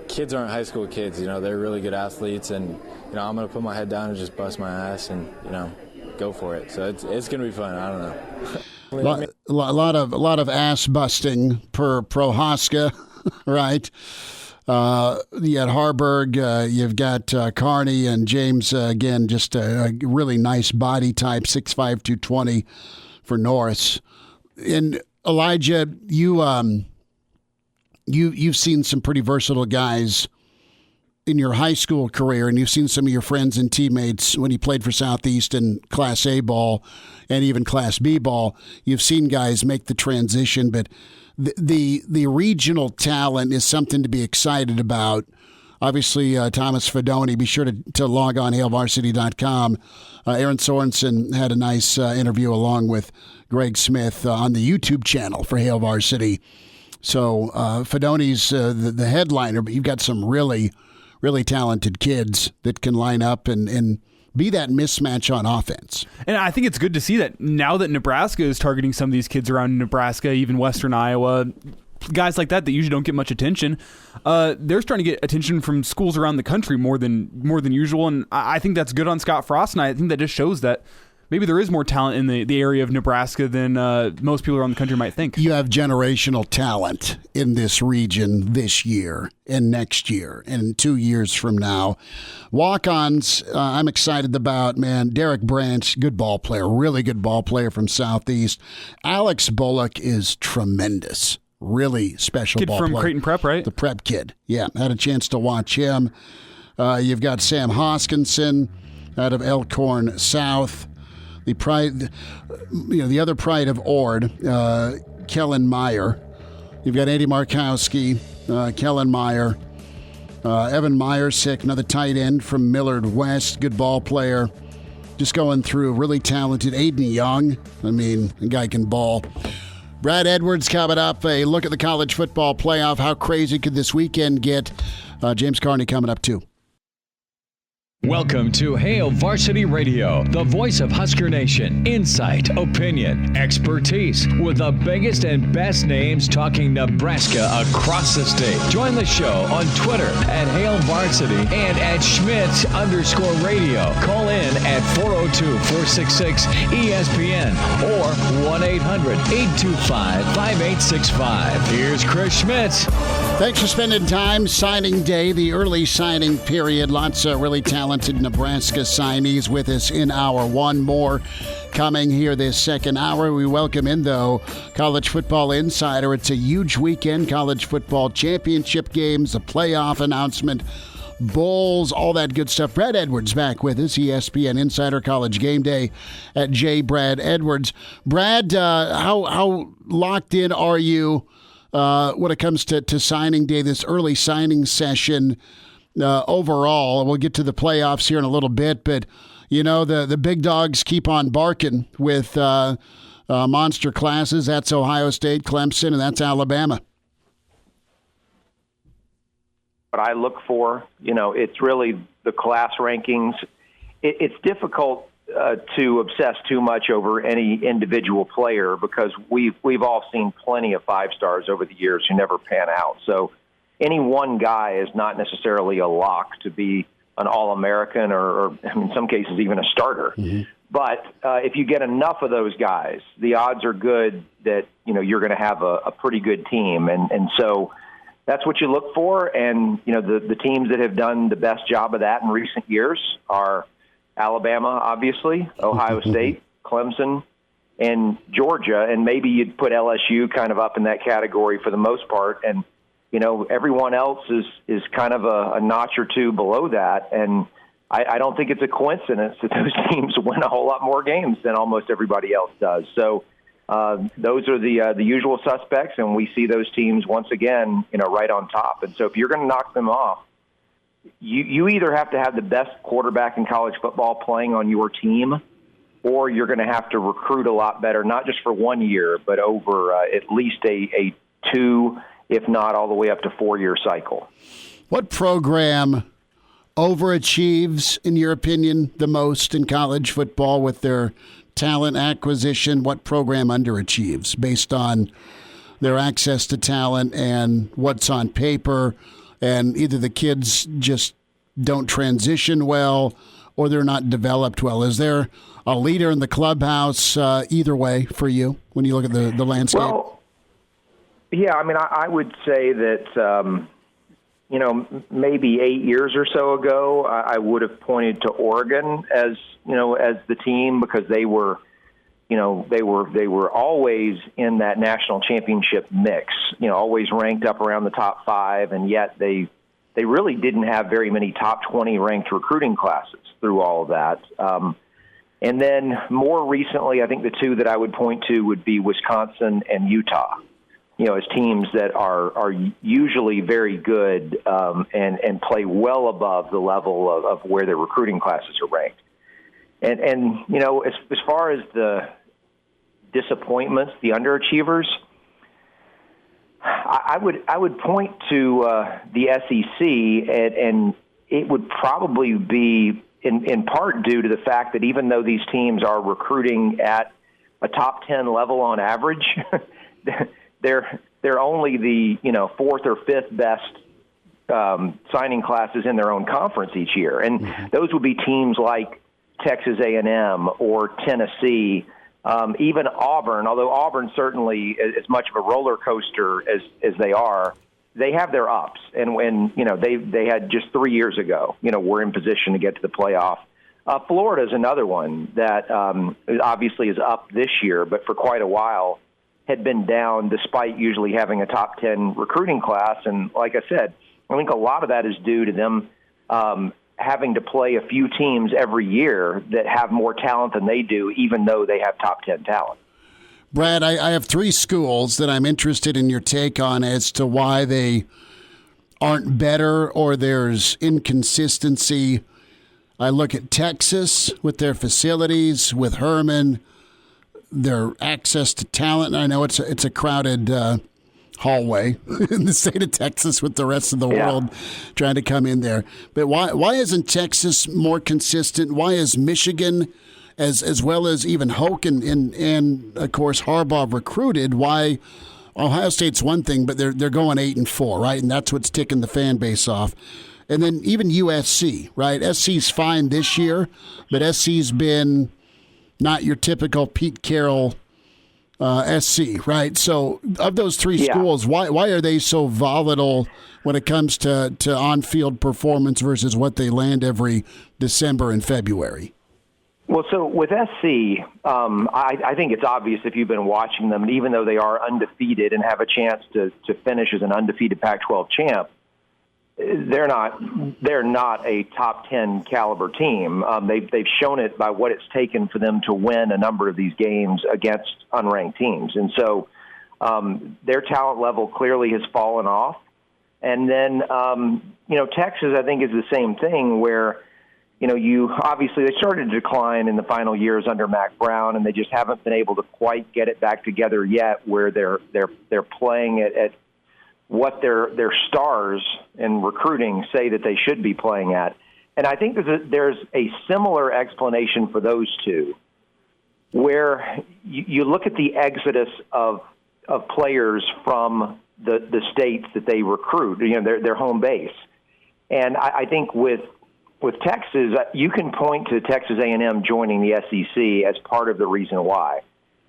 Kids aren't high school kids. They're really good athletes, and I'm gonna put my head down and just bust my ass and go for it. So it's gonna be fun. I don't know. A lot of ass busting per Prohaska, right? You got Harberg, you've got Carnie and James, again, just a really nice body type, 6'5", 220 for Norris. And Elijah, you've seen some pretty versatile guys in your high school career, and you've seen some of your friends and teammates when you played for Southeast in Class A ball and even Class B ball. You've seen guys make the transition, but the regional talent is something to be excited about. Obviously, Thomas Fedoni, be sure to log on hailvarsity.com. Aaron Sorensen had a nice interview along with Greg Smith on the YouTube channel for Hail Varsity. So Fedoni's the headliner, but you've got some really talented kids that can line up and be that mismatch on offense. And I think it's good to see that now that Nebraska is targeting some of these kids around Nebraska, even Western Iowa, guys like that usually don't get much attention. They're starting to get attention from schools around the country more than usual, and I think that's good on Scott Frost, and I think that just shows that maybe there is more talent in the area of Nebraska than most people around the country might think. You have generational talent in this region this year and next year and 2 years from now. Walk-ons, I'm excited about, man. Derek Branch, good ball player, really good ball player from Southeast. Alex Bullock is tremendous. Really special kid ball from player. Creighton Prep, right? The prep kid. Yeah, had a chance to watch him. You've got Sam Hoskinson out of Elkhorn South. The pride, the other pride of Ord, Kellen Meyer. You've got Andy Markowski, Kellen Meyer, Evan Meyersick, another tight end from Millard West, good ball player. Just going through, really talented. Aiden Young, the guy can ball. Brad Edwards coming up. A look at the college football playoff. How crazy could this weekend get? James Carnie coming up too. Welcome to Hail Varsity Radio, the voice of Husker Nation. Insight, opinion, expertise, with the biggest and best names talking Nebraska across the state. Join the show on Twitter at Hail Varsity and at Schmitz_radio. Call in at 402-466-ESPN or 1-800-825-5865. Here's Chris Schmitz. Thanks for spending time. Signing day, the early signing period. Lots of really talented Nebraska signees with us in hour one. More coming here this second hour. We welcome in, though, College Football Insider. It's a huge weekend. College football championship games, a playoff announcement, bowls, all that good stuff. Brad Edwards back with us, ESPN Insider, College Game Day at J. Brad Edwards. Brad, how locked in are you when it comes to signing day, this early signing session overall? We'll get to the playoffs here in a little bit, but, you know, the big dogs keep on barking with monster classes. That's Ohio State, Clemson, and that's Alabama. What I look for, you know, it's really the class rankings. It's difficult to obsess too much over any individual player because we've all seen plenty of 5-stars over the years who never pan out. So any one guy is not necessarily a lock to be an All-American or in some cases even a starter. Mm-hmm. But if you get enough of those guys, the odds are good that, you know, you're going to have a pretty good team. And so that's what you look for. And, you know, the teams that have done the best job of that in recent years are Alabama, obviously, Ohio State, Clemson, and Georgia. And maybe you'd put LSU kind of up in that category for the most part. And, you know, everyone else is kind of a notch or two below that. And I don't think it's a coincidence that those teams win a whole lot more games than almost everybody else does. So those are the usual suspects, and we see those teams once again, you know, right on top. And so if you're going to knock them off, you either have to have the best quarterback in college football playing on your team, or you're going to have to recruit a lot better, not just for 1 year, but over at least a 2, if not all the way up to 4-year cycle. What program overachieves, in your opinion, the most in college football with their talent acquisition? What program underachieves based on their access to talent and what's on paper, and either the kids just don't transition well or they're not developed well? Is there a leader in the clubhouse either way for you when you look at the landscape? Well, yeah, I mean, I would say that, you know, maybe 8 years or so ago, I would have pointed to Oregon as, you know, as the team, because they were, you know, they were always in that national championship mix, you know, always ranked up around the top 5, and yet they really didn't have very many top 20 ranked recruiting classes through all of that. And then more recently, I think the two that I would point to would be Wisconsin and Utah, you know, as teams that are usually very good and play well above the level of where their recruiting classes are ranked. And you know, as far as the disappointments, the underachievers, I would point to the SEC, and it would probably be in part due to the fact that even though these teams are recruiting at a top 10 level on average, they're only the, you know, 4th or 5th best signing classes in their own conference each year, and those would be teams like Texas A&M or Tennessee, even Auburn. Although Auburn certainly, as much of a roller coaster as they are, they have their ups. And when, you know, they had just 3 years ago, you know, were in position to get to the playoff. Florida is another one that obviously is up this year, but for quite a while had been down despite usually having a top 10 recruiting class. And like I said, I think a lot of that is due to them having to play a few teams every year that have more talent than they do, even though they have top 10 talent. Brad, I have 3 schools that I'm interested in your take on as to why they aren't better or there's inconsistency. I look at Texas with their facilities, with Herman, their access to talent. I know it's a crowded hallway in the state of Texas with the rest of the world trying to come in there. But why isn't Texas more consistent? Why is Michigan, as well as even Hoke and of course Harbaugh recruited? Why Ohio State's one thing, but they're going 8-4, right? And that's what's ticking the fan base off. And then even USC, right? SC's fine this year, but SC's been not your typical Pete Carroll SC, right? So of those three schools, why are they so volatile when it comes to on-field performance versus what they land every December and February? Well, so with SC, I think it's obvious if you've been watching them, even though they are undefeated and have a chance to finish as an undefeated Pac-12 champ, they're not a top 10 caliber team. They've shown it by what it's taken for them to win a number of these games against unranked teams. And so their talent level clearly has fallen off. And then, Texas, I think, is the same thing where, obviously they started to decline in the final years under Mac Brown, and they just haven't been able to quite get it back together yet where they're playing at what their stars in recruiting say that they should be playing at. And I think there's a similar explanation for those two, where you look at the exodus of players from the states that they recruit, their home base. And I think with Texas, you can point to Texas A&M joining the SEC as part of the reason why.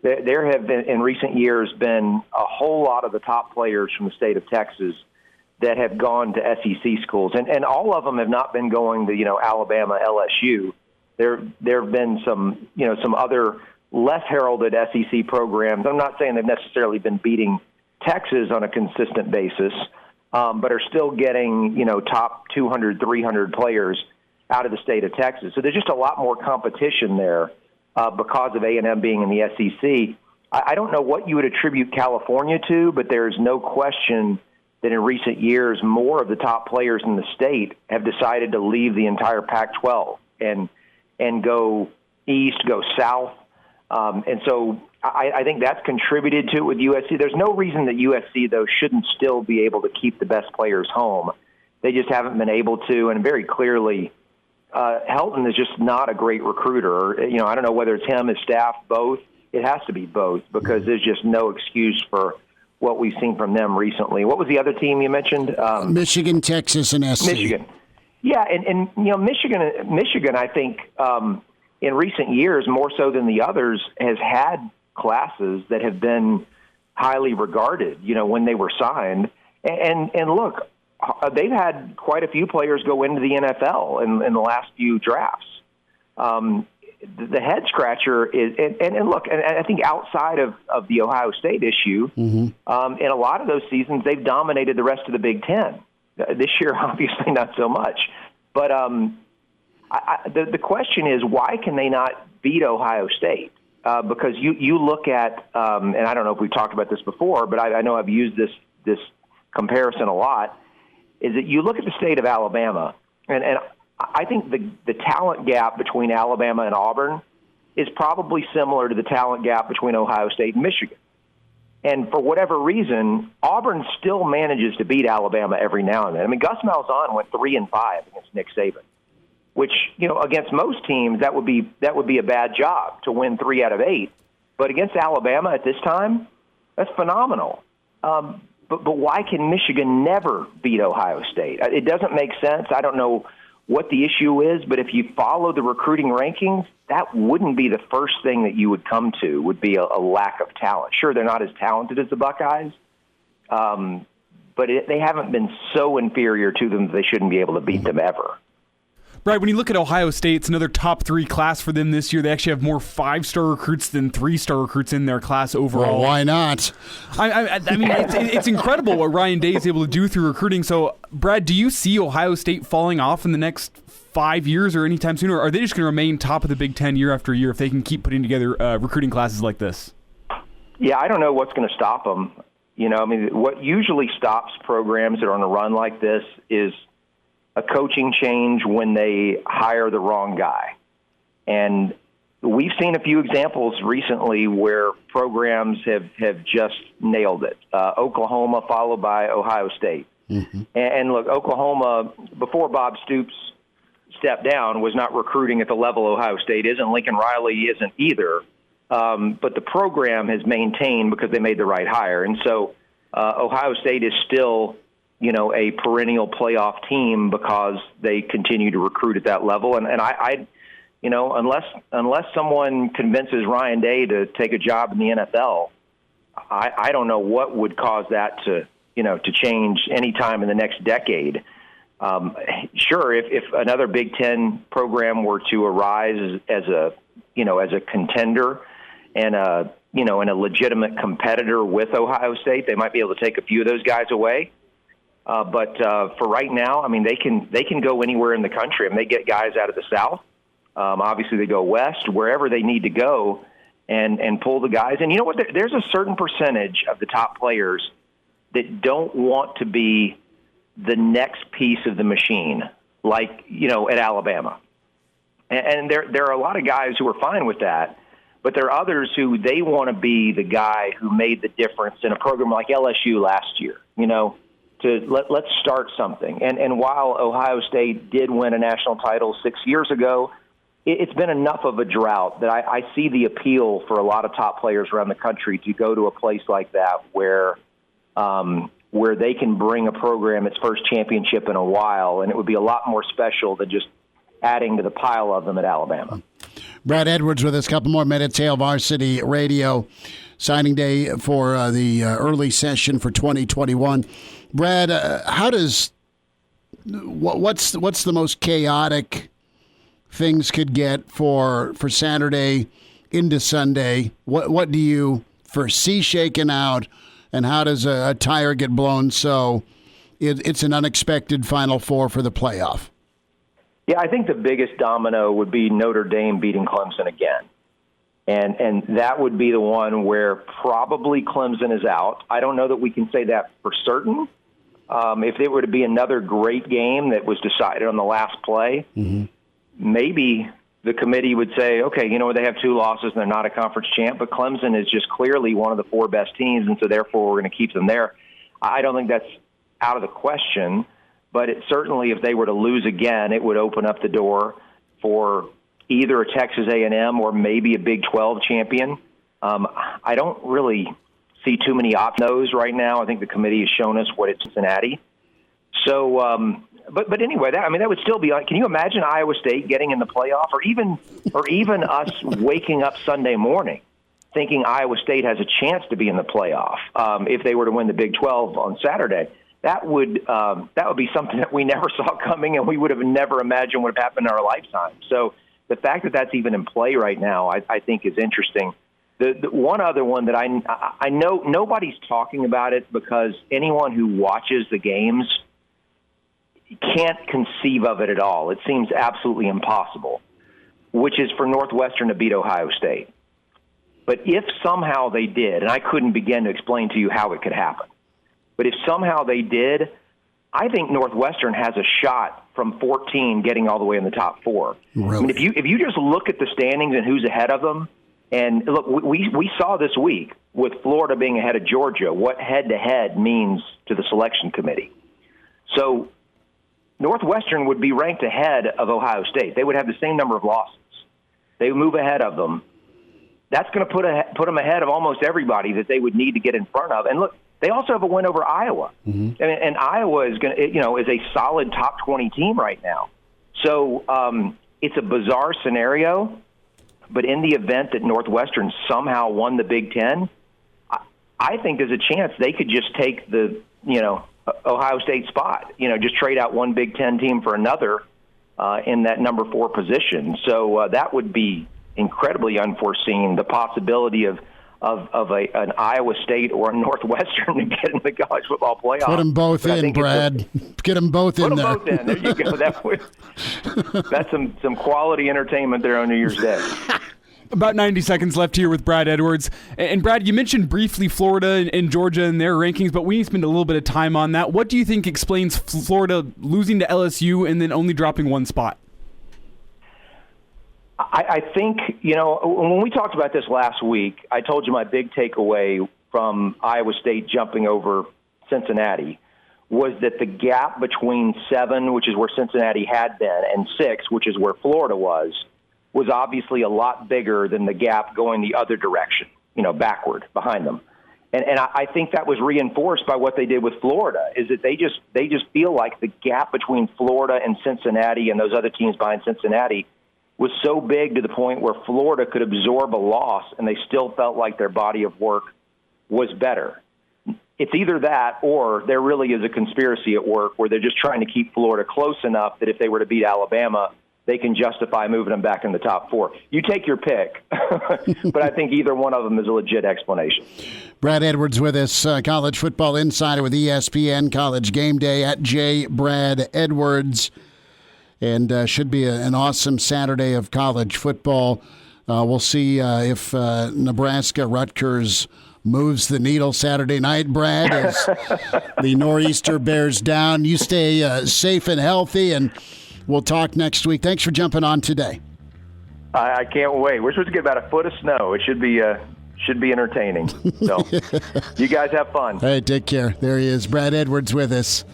There have been, in recent years, been a whole lot of the top players from the state of Texas that have gone to SEC schools, and all of them have not been going to, Alabama, LSU. There have been some other less heralded SEC programs. I'm not saying they've necessarily been beating Texas on a consistent basis, but are still getting, top 200, 300 players out of the state of Texas. So there's just a lot more competition there. Because of A&M being in the SEC. I don't know what you would attribute California to, but there's no question that in recent years, more of the top players in the state have decided to leave the entire Pac-12 and go east, go south. And so I think that's contributed to it with USC. There's no reason that USC, though, shouldn't still be able to keep the best players home. They just haven't been able to, and very clearly, Helton is just not a great recruiter. I don't know whether it's him, his staff, both. It has to be both because there's just no excuse for what we've seen from them recently. What was the other team you mentioned? Michigan, Texas, and SC. Michigan. Yeah, and Michigan, I think, in recent years, more so than the others, has had classes that have been highly regarded, when they were signed. And look, they've had quite a few players go into the NFL in the last few drafts. The head scratcher is, and look, and I think outside of the Ohio State issue, in a lot of those seasons, they've dominated the rest of the Big Ten. This year, obviously not so much. But the question is, why can they not beat Ohio State? Because you look at, and I don't know if we've talked about this before, but I know I've used this comparison a lot, is that you look at the state of Alabama, and I think the talent gap between Alabama and Auburn is probably similar to the talent gap between Ohio State and Michigan. And for whatever reason, Auburn still manages to beat Alabama every now and then. I mean, Gus Malzahn went 3-5 against Nick Saban, which, against most teams, that would be a bad job to win 3 out of 8. But against Alabama at this time, that's phenomenal. But why can Michigan never beat Ohio State? It doesn't make sense. I don't know what the issue is, but if you follow the recruiting rankings, that wouldn't be the first thing that you would come to, would be a lack of talent. Sure, they're not as talented as the Buckeyes, but they haven't been so inferior to them that they shouldn't be able to beat them ever. Right, when you look at Ohio State, it's another top 3 class for them this year. They actually have more 5-star recruits than 3-star recruits in their class overall. Well, why not? I mean, it's incredible what Ryan Day is able to do through recruiting. So, Brad, do you see Ohio State falling off in the next 5 years or anytime soon, or are they just going to remain top of the Big Ten year after year if they can keep putting together recruiting classes like this? Yeah, I don't know what's going to stop them. What usually stops programs that are on a run like this is a coaching change when they hire the wrong guy. And we've seen a few examples recently where programs have just nailed it. Oklahoma followed by Ohio State. Mm-hmm. And look, Oklahoma, before Bob Stoops stepped down, was not recruiting at the level Ohio State is, and Lincoln Riley isn't either. But the program has maintained because they made the right hire. And so Ohio State is still, a perennial playoff team because they continue to recruit at that level. And I unless someone convinces Ryan Day to take a job in the NFL, I don't know what would cause that to change any time in the next decade. Sure, if another Big Ten program were to arise as a contender and a legitimate competitor with Ohio State, they might be able to take a few of those guys away. But for right now, I mean, they can go anywhere in the country. I mean, they get guys out of the South. Obviously, they go west, wherever they need to go, and pull the guys. And you know what? There's a certain percentage of the top players that don't want to be the next piece of the machine, like, at Alabama. And there are a lot of guys who are fine with that, but there are others who they want to be the guy who made the difference in a program like LSU last year, let's start something. And while Ohio State did win a national title 6 years ago, it's been enough of a drought that I see the appeal for a lot of top players around the country to go to a place like that where they can bring a program its first championship in a while, and it would be a lot more special than just adding to the pile of them at Alabama. Brad Edwards with us, a couple more minutes. Hail Varsity Radio, signing day for the early session for 2021. Brad, what's the most chaotic things could get for Saturday into Sunday? What do you foresee shaking out, and how does a tire get blown so it's an unexpected Final Four for the playoff? Yeah, I think the biggest domino would be Notre Dame beating Clemson again. And that would be the one where probably Clemson is out. I don't know that we can say that for certain. If it were to be another great game that was decided on the last play, maybe the committee would say, okay, they have 2 losses and they're not a conference champ, but Clemson is just clearly one of the 4 best teams, and so therefore we're going to keep them there. I don't think that's out of the question, but it certainly, if they were to lose again, it would open up the door for either a Texas A&M or maybe a Big 12 champion. I don't really see too many options right now. I think the committee has shown us what it's Cincinnati. So, but anyway, that would still be like, can you imagine Iowa State getting in the playoff, or even us waking up Sunday morning thinking Iowa State has a chance to be in the playoff if they were to win the Big 12 on Saturday? That would be something that we never saw coming, and we would have never imagined would have happened in our lifetime. So the fact that that's even in play right now, I think, is interesting. The one other one that I know nobody's talking about it because anyone who watches the games can't conceive of it at all. It seems absolutely impossible, which is for Northwestern to beat Ohio State. But if somehow they did, and I couldn't begin to explain to you how it could happen, but if somehow they did, I think Northwestern has a shot from 14 getting all the way in the top 4. Really? I mean, if you just look at the standings and who's ahead of them, and look, we saw this week with Florida being ahead of Georgia what head-to-head means to the selection committee. So Northwestern would be ranked ahead of Ohio State. They would have the same number of losses. They would move ahead of them. That's going to put them ahead of almost everybody that they would need to get in front of. And look, they also have a win over Iowa, and Iowa is is a solid top 20 team right now. So it's a bizarre scenario, but in the event that Northwestern somehow won the Big Ten, I think there's a chance they could just take the Ohio State spot. Just trade out one Big Ten team for another in that number 4 position. So that would be incredibly unforeseen. The possibility of an Iowa State or a Northwestern to get in the college football playoff. Put them both in, Brad. Get them both in there. Put them both in. There you go. That's some quality entertainment there on New Year's Day. About 90 seconds left here with Brad Edwards. And Brad, you mentioned briefly Florida and Georgia and their rankings, but we need to spend a little bit of time on that. What do you think explains Florida losing to LSU and then only dropping 1 spot? I think, when we talked about this last week, I told you my big takeaway from Iowa State jumping over Cincinnati was that the gap between 7, which is where Cincinnati had been, and 6, which is where Florida was obviously a lot bigger than the gap going the other direction, backward behind them. And I think that was reinforced by what they did with Florida, is that they just feel like the gap between Florida and Cincinnati and those other teams behind Cincinnati was so big to the point where Florida could absorb a loss and they still felt like their body of work was better. It's either that or there really is a conspiracy at work where they're just trying to keep Florida close enough that if they were to beat Alabama, they can justify moving them back in the top 4. You take your pick, but I think either one of them is a legit explanation. Brad Edwards with us, college football insider with ESPN, College Game Day at J. Brad Edwards. And should be an awesome Saturday of college football. We'll see if Nebraska-Rutgers moves the needle Saturday night, Brad, as the Nor'easter bears down. You stay safe and healthy, and we'll talk next week. Thanks for jumping on today. I can't wait. We're supposed to get about a foot of snow. It should be entertaining. So you guys have fun. Hey, take care. There he is, Brad Edwards with us.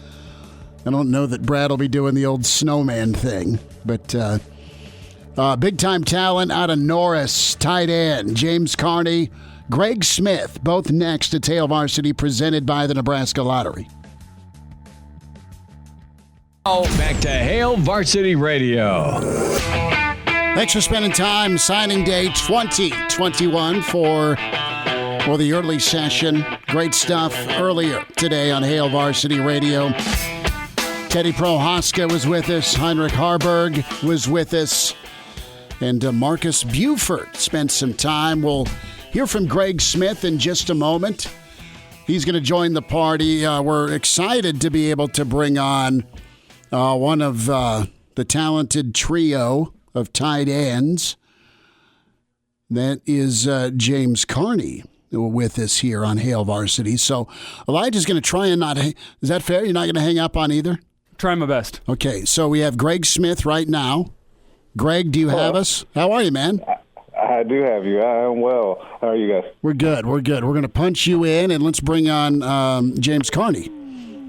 I don't know that Brad will be doing the old snowman thing, but big-time talent out of Norris, tight end, James Carnie, Greg Smith, both next at Hail Varsity, presented by the Nebraska Lottery. Back to Hail Varsity Radio. Thanks for spending time. Signing day 2021 for the early session. Great stuff earlier today on Hail Varsity Radio. Teddy Prohaska was with us. Heinrich Harberg was with us. And Marques Buford spent some time. We'll hear from Greg Smith in just a moment. He's going to join the party. We're excited to be able to bring on one of the talented trio of tight ends. That is James Carnie with us here on Hail Varsity. So Elijah's going to try and not... Is that fair? You're not going to hang up on either? Try my best. Okay, so we have Greg Smith right now. Greg, do you have us? How are you, man? I do have you. I am well. How are you guys? We're good. We're going to punch you in, and let's bring on James Carnie,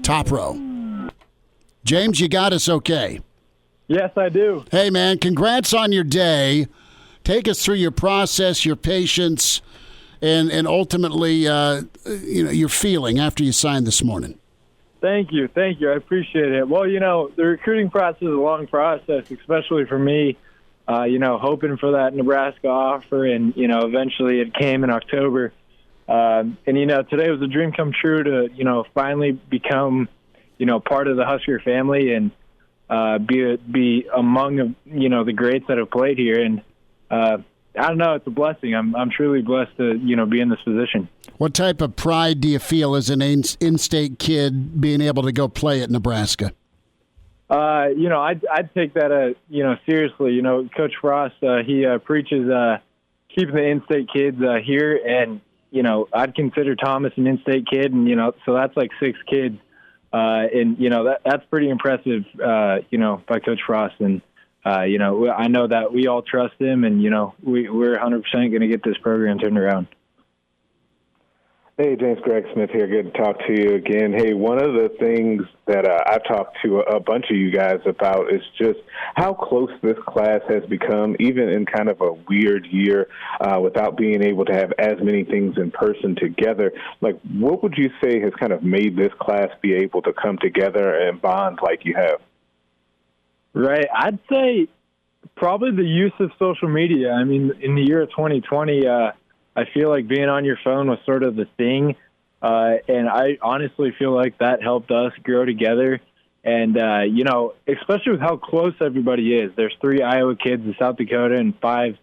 top row. James, you got us okay? Yes, I do. Hey, man, congrats on your day. Take us through your process, your patience, and ultimately, your feeling after you signed this morning. Thank you. I appreciate it. Well, the recruiting process is a long process, especially for me, hoping for that Nebraska offer, and, eventually it came in October. And, today was a dream come true to, finally become, part of the Husker family and be among, the greats that have played here. And I don't know, it's a blessing. I'm truly blessed to, be in this position. What type of pride do you feel as an in-state kid being able to go play at Nebraska? I'd take that, seriously. Coach Frost, he preaches keeping the in-state kids here, and, I'd consider Thomas an in-state kid, and, so that's like 6 kids. And, that's pretty impressive, by Coach Frost. And, I know that we all trust him, and, we're 100% going to get this program turned around. Hey, James, Greg Smith here. Good to talk to you again. Hey, one of the things that I've talked to a bunch of you guys about is just how close this class has become, even in kind of a weird year, without being able to have as many things in person together. Like, what would you say has kind of made this class be able to come together and bond like you have? Right. I'd say probably the use of social media. I mean, in the year of 2020, I feel like being on your phone was sort of the thing, and I honestly feel like that helped us grow together. And, especially with how close everybody is. There's 3 Iowa kids in South Dakota and 5,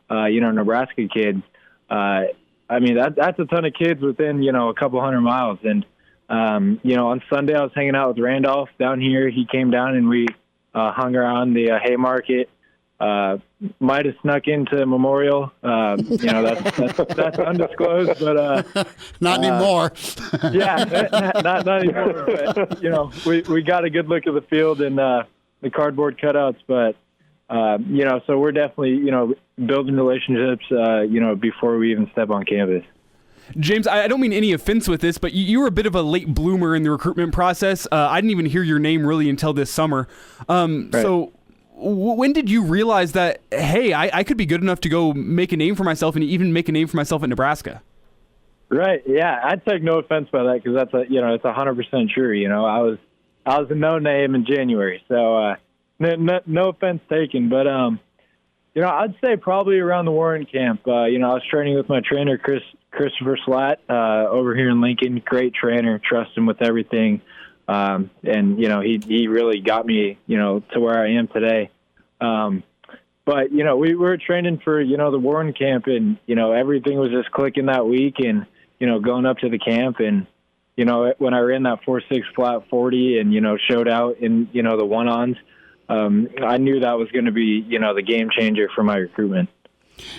Nebraska kids. I mean, that's a ton of kids within, a couple hundred miles. And, on Sunday I was hanging out with Randolph down here. He came down and we hung around the Haymarket. Might have snuck into Memorial. That's undisclosed, but not anymore. not anymore. But we got a good look at the field and the cardboard cutouts. But So we're definitely, building relationships, before we even step on campus. James, I don't mean any offense with this, but you were a bit of a late bloomer in the recruitment process. I didn't even hear your name really until this summer. Right. So when did you realize that, hey, I could be good enough to go make a name for myself and even make a name for myself at Nebraska? Right. Yeah. I'd take no offense by that because that's it's 100% true. I was a no name in January. So, no offense taken, but, I'd say probably around the Warren camp. I was training with my trainer, Christopher Slatt, over here in Lincoln. Great trainer, trust him with everything. And he really got me, to where I am today. But, we were training for, the Warren camp, and, everything was just clicking that week, and, going up to the camp, and, when I ran that 4.6 flat 40 and, showed out in, the one-ons, I knew that was going to be, the game changer for my recruitment.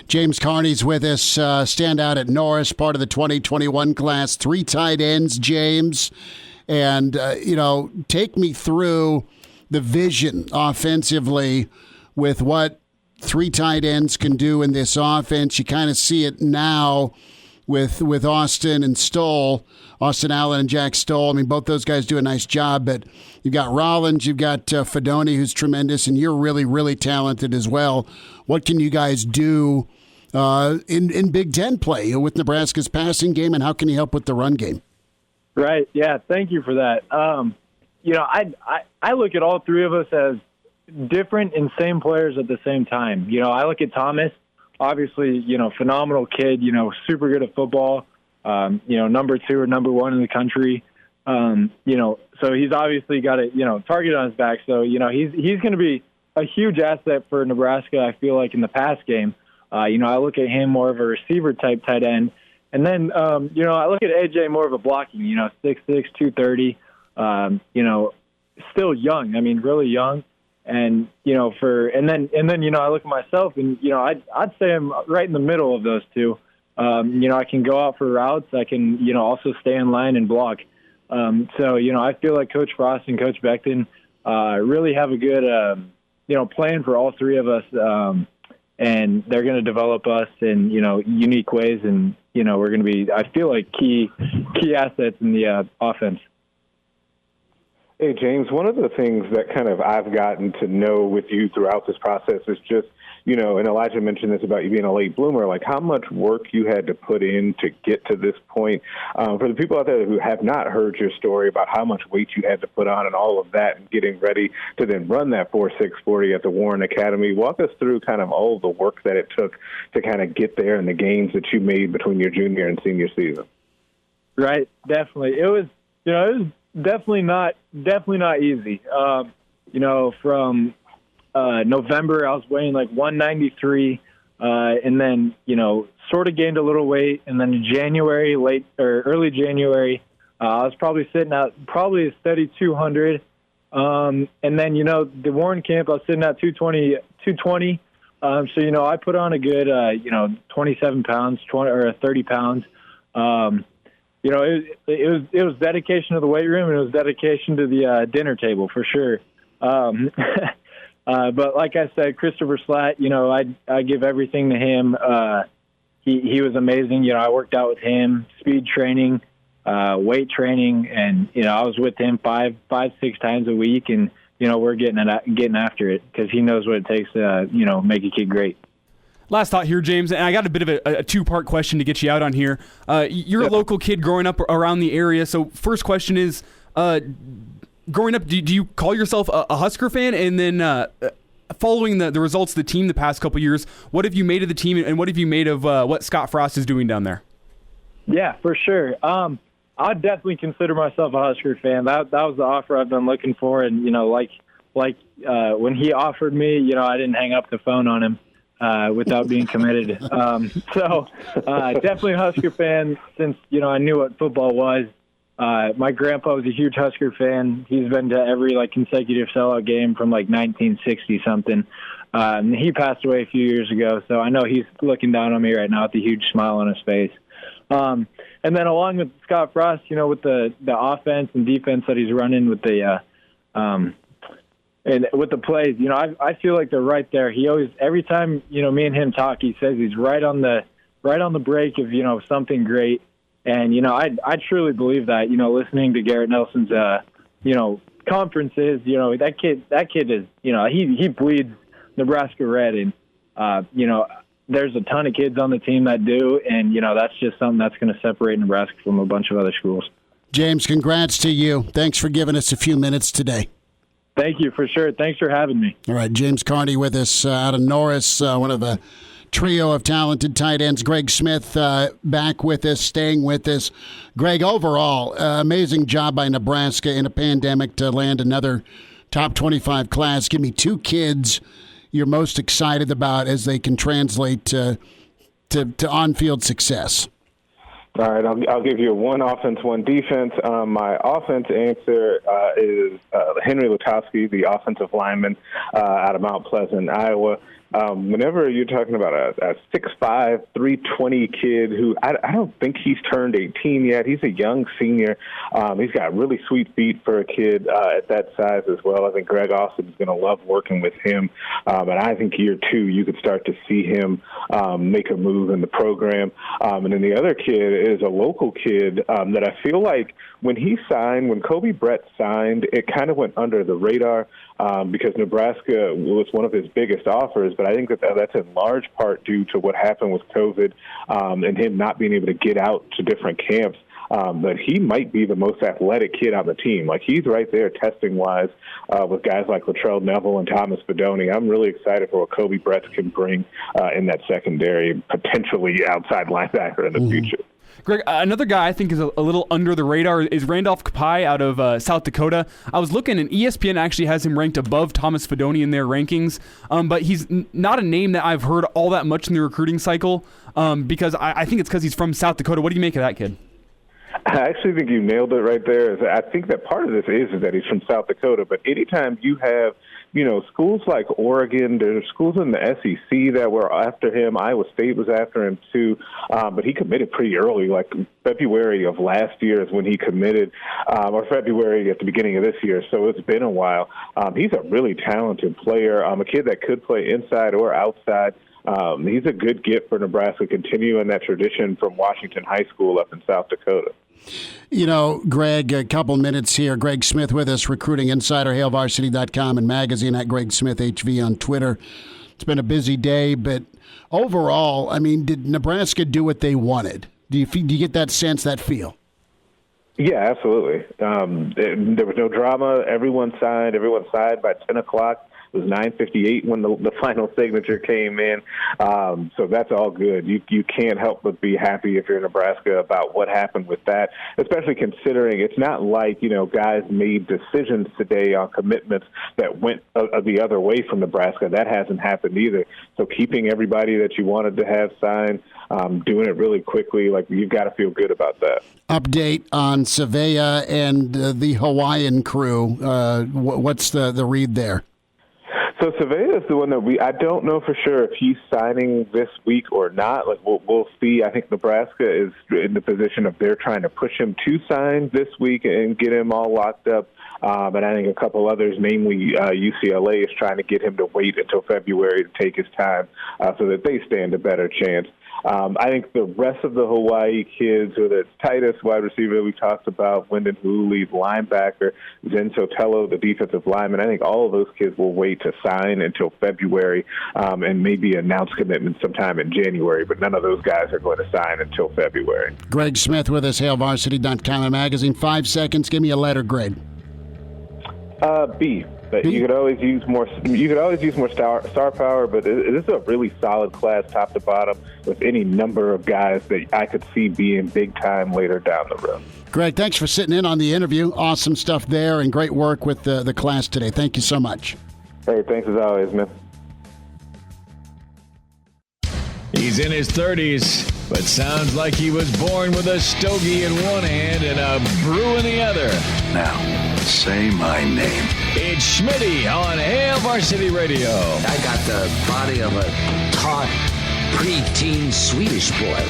James Carnie's with us, standout at Norris, part of the 2021 class, 3 tight ends, James. And, take me through the vision offensively with what 3 tight ends can do in this offense. You kind of see it now with Austin and Stoll, Austin Allen and Jack Stoll. I mean, both those guys do a nice job, but you've got Rollins, you've got Fedoni, who's tremendous, and you're really, really talented as well. What can you guys do in Big Ten play with Nebraska's passing game, and how can you help with the run game? Right. Yeah. Thank you for that. I look at all 3 of us as different and same players at the same time. I look at Thomas, obviously, phenomenal kid, super good at football, number 2 or number 1 in the country. So he's obviously got a, target on his back. So, he's going to be a huge asset for Nebraska, I feel like, in the pass game. I look at him more of a receiver type tight end. And then, I look at AJ more of a blocking, 6'6", 230, still young. I mean, really young. And, and then, I look at myself and, I'd say I'm right in the middle of those 2. I can go out for routes. I can, also stay in line and block. So, I feel like Coach Frost and Coach Beckton really have a good, plan for all 3 of us. And they're going to develop us in, unique ways. And, we're going to be, I feel like, key assets in the offense. Hey, James, one of the things that kind of I've gotten to know with you throughout this process is just, and Elijah mentioned this about you being a late bloomer, like how much work you had to put in to get to this point. For the people out there who have not heard your story about how much weight you had to put on and all of that and getting ready to then run that 4.6 40 at the Warren Academy, walk us through kind of all of the work that it took to kind of get there and the gains that you made between your junior and senior season. Right, definitely. It was definitely not easy. From November, I was weighing like 193, and then, sort of gained a little weight. And then in January, early January, I was probably sitting at a steady 200. And then, the Warren camp, I was sitting at 220. So, I put on a good, 27 pounds, 30 pounds. It was dedication to the weight room, and it was dedication to the dinner table for sure. But like I said, Christopher Slatt, I give everything to him. He was amazing. I worked out with him, speed training, weight training, and I was with him 5-6 times a week, and we're getting after it because he knows what it takes to make a kid great. Last thought here, James, and I got a bit of a 2-part question to get you out on here. You're a local kid growing up around the area, so first question is, growing up, do you call yourself a Husker fan? And then following the results of the team the past couple years, what have you made of the team, and what have you made of what Scott Frost is doing down there? Yeah, for sure. I'd definitely consider myself a Husker fan. That was the offer I've been looking for, and when he offered me, I didn't hang up the phone on him without being committed. So definitely a Husker fan since I knew what football was. My grandpa was a huge Husker fan. He's been to every consecutive sellout game from 1960 something. He passed away a few years ago, so I know he's looking down on me right now with a huge smile on his face. And then along with Scott Frost, with the offense and defense that he's running with the And with the plays, I feel like they're right there. He always, every time, me and him talk, he says he's right on the break of, something great. And, I truly believe that, listening to Garrett Nelson's, conferences, that kid is, he bleeds Nebraska red. And, there's a ton of kids on the team that do. And, that's just something that's going to separate Nebraska from a bunch of other schools. James, congrats to you. Thanks for giving us a few minutes today. Thank you, for sure. Thanks for having me. All right, James Carnie with us out of Norris, one of a trio of talented tight ends. Greg Smith back with us, staying with us. Greg, overall, amazing job by Nebraska in a pandemic to land another top 25 class. Give me 2 kids you're most excited about as they can translate to on-field success. All right, I'll give you one offense, one defense. My offense answer is Henry Lutowski, the offensive lineman out of Mount Pleasant, Iowa. Whenever you're talking about a 6'5", 320 kid who I don't think he's turned 18 yet. He's a young senior. He's got really sweet feet for a kid at that size as well. I think Greg Austin is going to love working with him. And I think year 2, you could start to see him make a move in the program. And then the other kid is a local kid that I feel like when Kobe Brett signed, it kind of went under the radar because Nebraska was one of his biggest offers. But I think that's in large part due to what happened with COVID and him not being able to get out to different camps. But he might be the most athletic kid on the team. Like, he's right there testing-wise with guys like Latrell Neville and Thomas Fedoni. I'm really excited for what Kobe Brett can bring in that secondary, potentially outside linebacker in the future. Greg, another guy I think is a little under the radar is Randolph Kapai out of South Dakota. I was looking, and ESPN actually has him ranked above Thomas Fedoni in their rankings, but he's not a name that I've heard all that much in the recruiting cycle because I think it's because he's from South Dakota. What do you make of that kid? I actually think you nailed it right there. I think that part of this is that he's from South Dakota, but anytime you have schools like Oregon, there's schools in the SEC that were after him. Iowa State was after him too, but he committed pretty early, like February of last year is when he committed, or February at the beginning of this year, so it's been a while. He's a really talented player, a kid that could play inside or outside. He's a good get for Nebraska, continuing that tradition from Washington High School up in South Dakota. Greg, a couple minutes here. Greg Smith with us, recruiting insider, HailVarsity.com and magazine at Greg Smith HV on Twitter. It's been a busy day, but overall, did Nebraska do what they wanted? Do you get that sense, that feel? Yeah, absolutely. There was no drama. Everyone signed by 10 o'clock. It was 9:58 when the final signature came in. So that's all good. You can't help but be happy if you're in Nebraska about what happened with that, especially considering it's not like, guys made decisions today on commitments that went the other way from Nebraska. That hasn't happened either. So keeping everybody that you wanted to have signed, doing it really quickly, you've got to feel good about that. Update on Savea and the Hawaiian crew. What's the read there? So Savea is the one that I don't know for sure if he's signing this week or not. We'll see. I think Nebraska is in the position of they're trying to push him to sign this week and get him all locked up. But I think a couple others, namely UCLA, is trying to get him to wait until February to take his time so that they stand a better chance. I think the rest of the Hawaii kids, whether it's Titus, wide receiver we talked about, Wyndon Hooley, linebacker, Zen Sotelo, the defensive lineman, I think all of those kids will wait to sign until February and maybe announce commitments sometime in January, but none of those guys are going to sign until February. Greg Smith with us, HailVarsity.com and magazine. 5 seconds. Give me a letter grade. B. But you could always use more. You could always use more star power. But this is a really solid class, top to bottom, with any number of guys that I could see being big time later down the road. Greg, thanks for sitting in on the interview. Awesome stuff there, and great work with the class today. Thank you so much. Hey, thanks as always, man. He's in his 30s, but sounds like he was born with a stogie in one hand and a brew in the other. Now, say my name. It's Schmitty on Hail Varsity Radio. I got the body of a taut, preteen Swedish boy.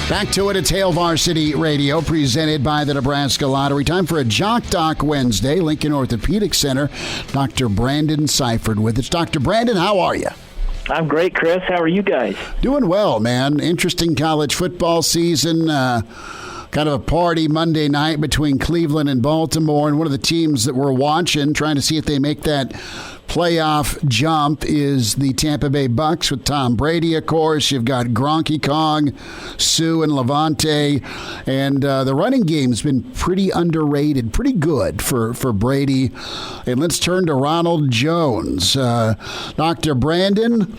Back to it. It's Hail Varsity Radio, presented by the Nebraska Lottery. Time for a Jock Doc Wednesday. Lincoln Orthopedic Center. Dr. Brandon Seifert with us. Dr. Brandon, how are you? I'm great, Chris. How are you guys? Doing well, man. Interesting college football season. Kind of a party Monday night between Cleveland and Baltimore. And one of the teams that we're watching, trying to see if they make that playoff jump, is the Tampa Bay Bucks with Tom Brady, of course. You've got Gronky Kong, Sue, and Levante. And the running game's been pretty underrated, pretty good for Brady. And let's turn to Ronald Jones. Dr. Brandon,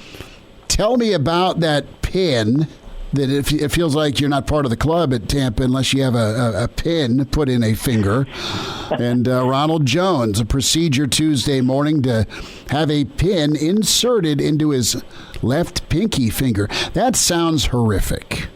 tell me about that pin that it feels like you're not part of the club at Tampa unless you have a pin put in a finger. And Ronald Jones, a procedure Tuesday morning to have a pin inserted into his left pinky finger. That sounds horrific.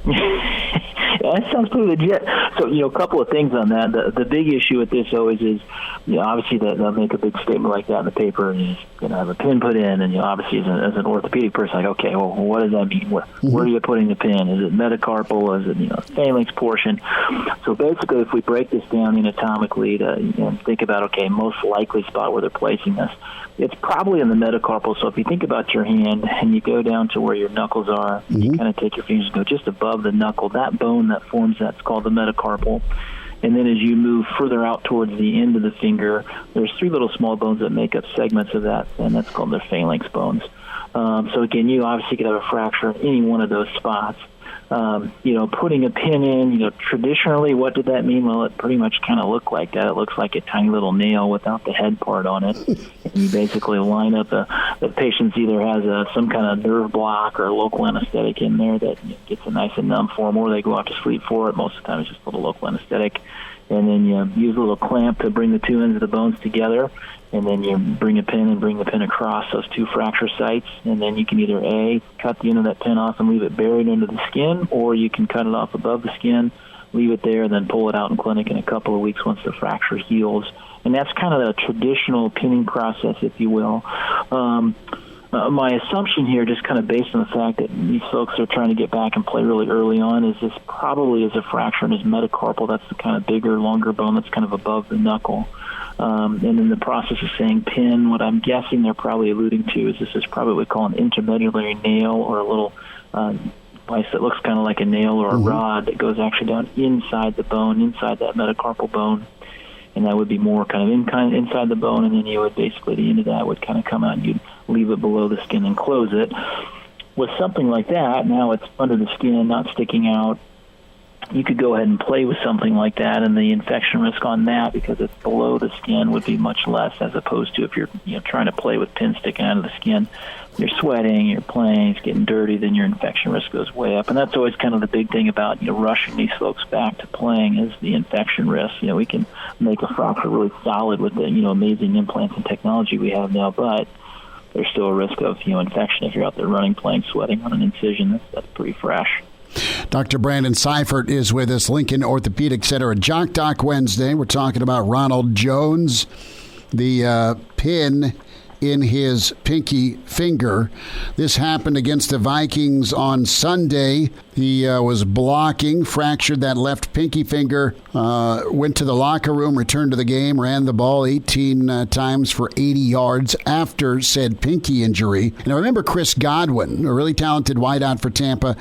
That sounds pretty legit. So, a couple of things on that. The big issue with this always is, obviously they'll make a big statement like that in the paper, and you're going to have a pin put in, and obviously as an orthopedic person, like, okay, well, what does that mean? Where are you putting the pin? Is it metacarpal? Is it phalanx portion? So basically, if we break this down anatomically to think about, okay, most likely spot where they're placing this, it's probably in the metacarpal. So if you think about your hand and you go down to where your knuckles are, you kind of take your fingers and go just above the knuckle, that bone that forms that's called the metacarpal. And then as you move further out towards the end of the finger, there's three little small bones that make up segments of that, and that's called the phalanx bones. So again, you obviously could have a fracture in any one of those spots. Putting a pin in, traditionally, what did that mean? Well, it pretty much kind of looked like that. It looks like a tiny little nail without the head part on it. And you basically line up the patient either has some kind of nerve block or local anesthetic in there that gets it nice and numb for them, or they go out to sleep for it. Most of the time it's just a little local anesthetic. And then you use a little clamp to bring the two ends of the bones together. And then you bring a pin and bring the pin across those two fracture sites. And then you can either A, cut the end of that pin off and leave it buried under the skin, or you can cut it off above the skin, leave it there, and then pull it out in clinic in a couple of weeks once the fracture heals. And that's kind of the traditional pinning process, if you will. My assumption here, just kind of based on the fact that these folks are trying to get back and play really early on, is this probably is a fracture in his metacarpal. That's the kind of bigger, longer bone that's kind of above the knuckle. And in the process of saying pin, what I'm guessing they're probably alluding to is this is probably what we call an intermedullary nail, or a little device that looks kind of like a nail or a rod that goes actually down inside the bone, inside that metacarpal bone. And that would be more kind of inside the bone, and then you would basically, the end of that would kind of come out, and you'd leave it below the skin and close it. With something like that, now it's under the skin, not sticking out. You could go ahead and play with something like that, and the infection risk on that, because it's below the skin, would be much less, as opposed to if you're trying to play with pins sticking out of the skin. You're sweating, you're playing, it's getting dirty, then your infection risk goes way up. And that's always kind of the big thing about rushing these folks back to playing, is the infection risk. We can make a fracture really solid with the amazing implants and technology we have now, but there's still a risk of infection if you're out there running, playing, sweating on an incision. That's pretty fresh. Dr. Brandon Seifert is with us, Lincoln Orthopedic Center at Jock Doc Wednesday. We're talking about Ronald Jones, the pin in his pinky finger. This happened against the Vikings on Sunday. He was blocking, fractured that left pinky finger, went to the locker room, returned to the game, ran the ball 18 times for 80 yards after said pinky injury. And I remember Chris Godwin, a really talented wideout for Tampa.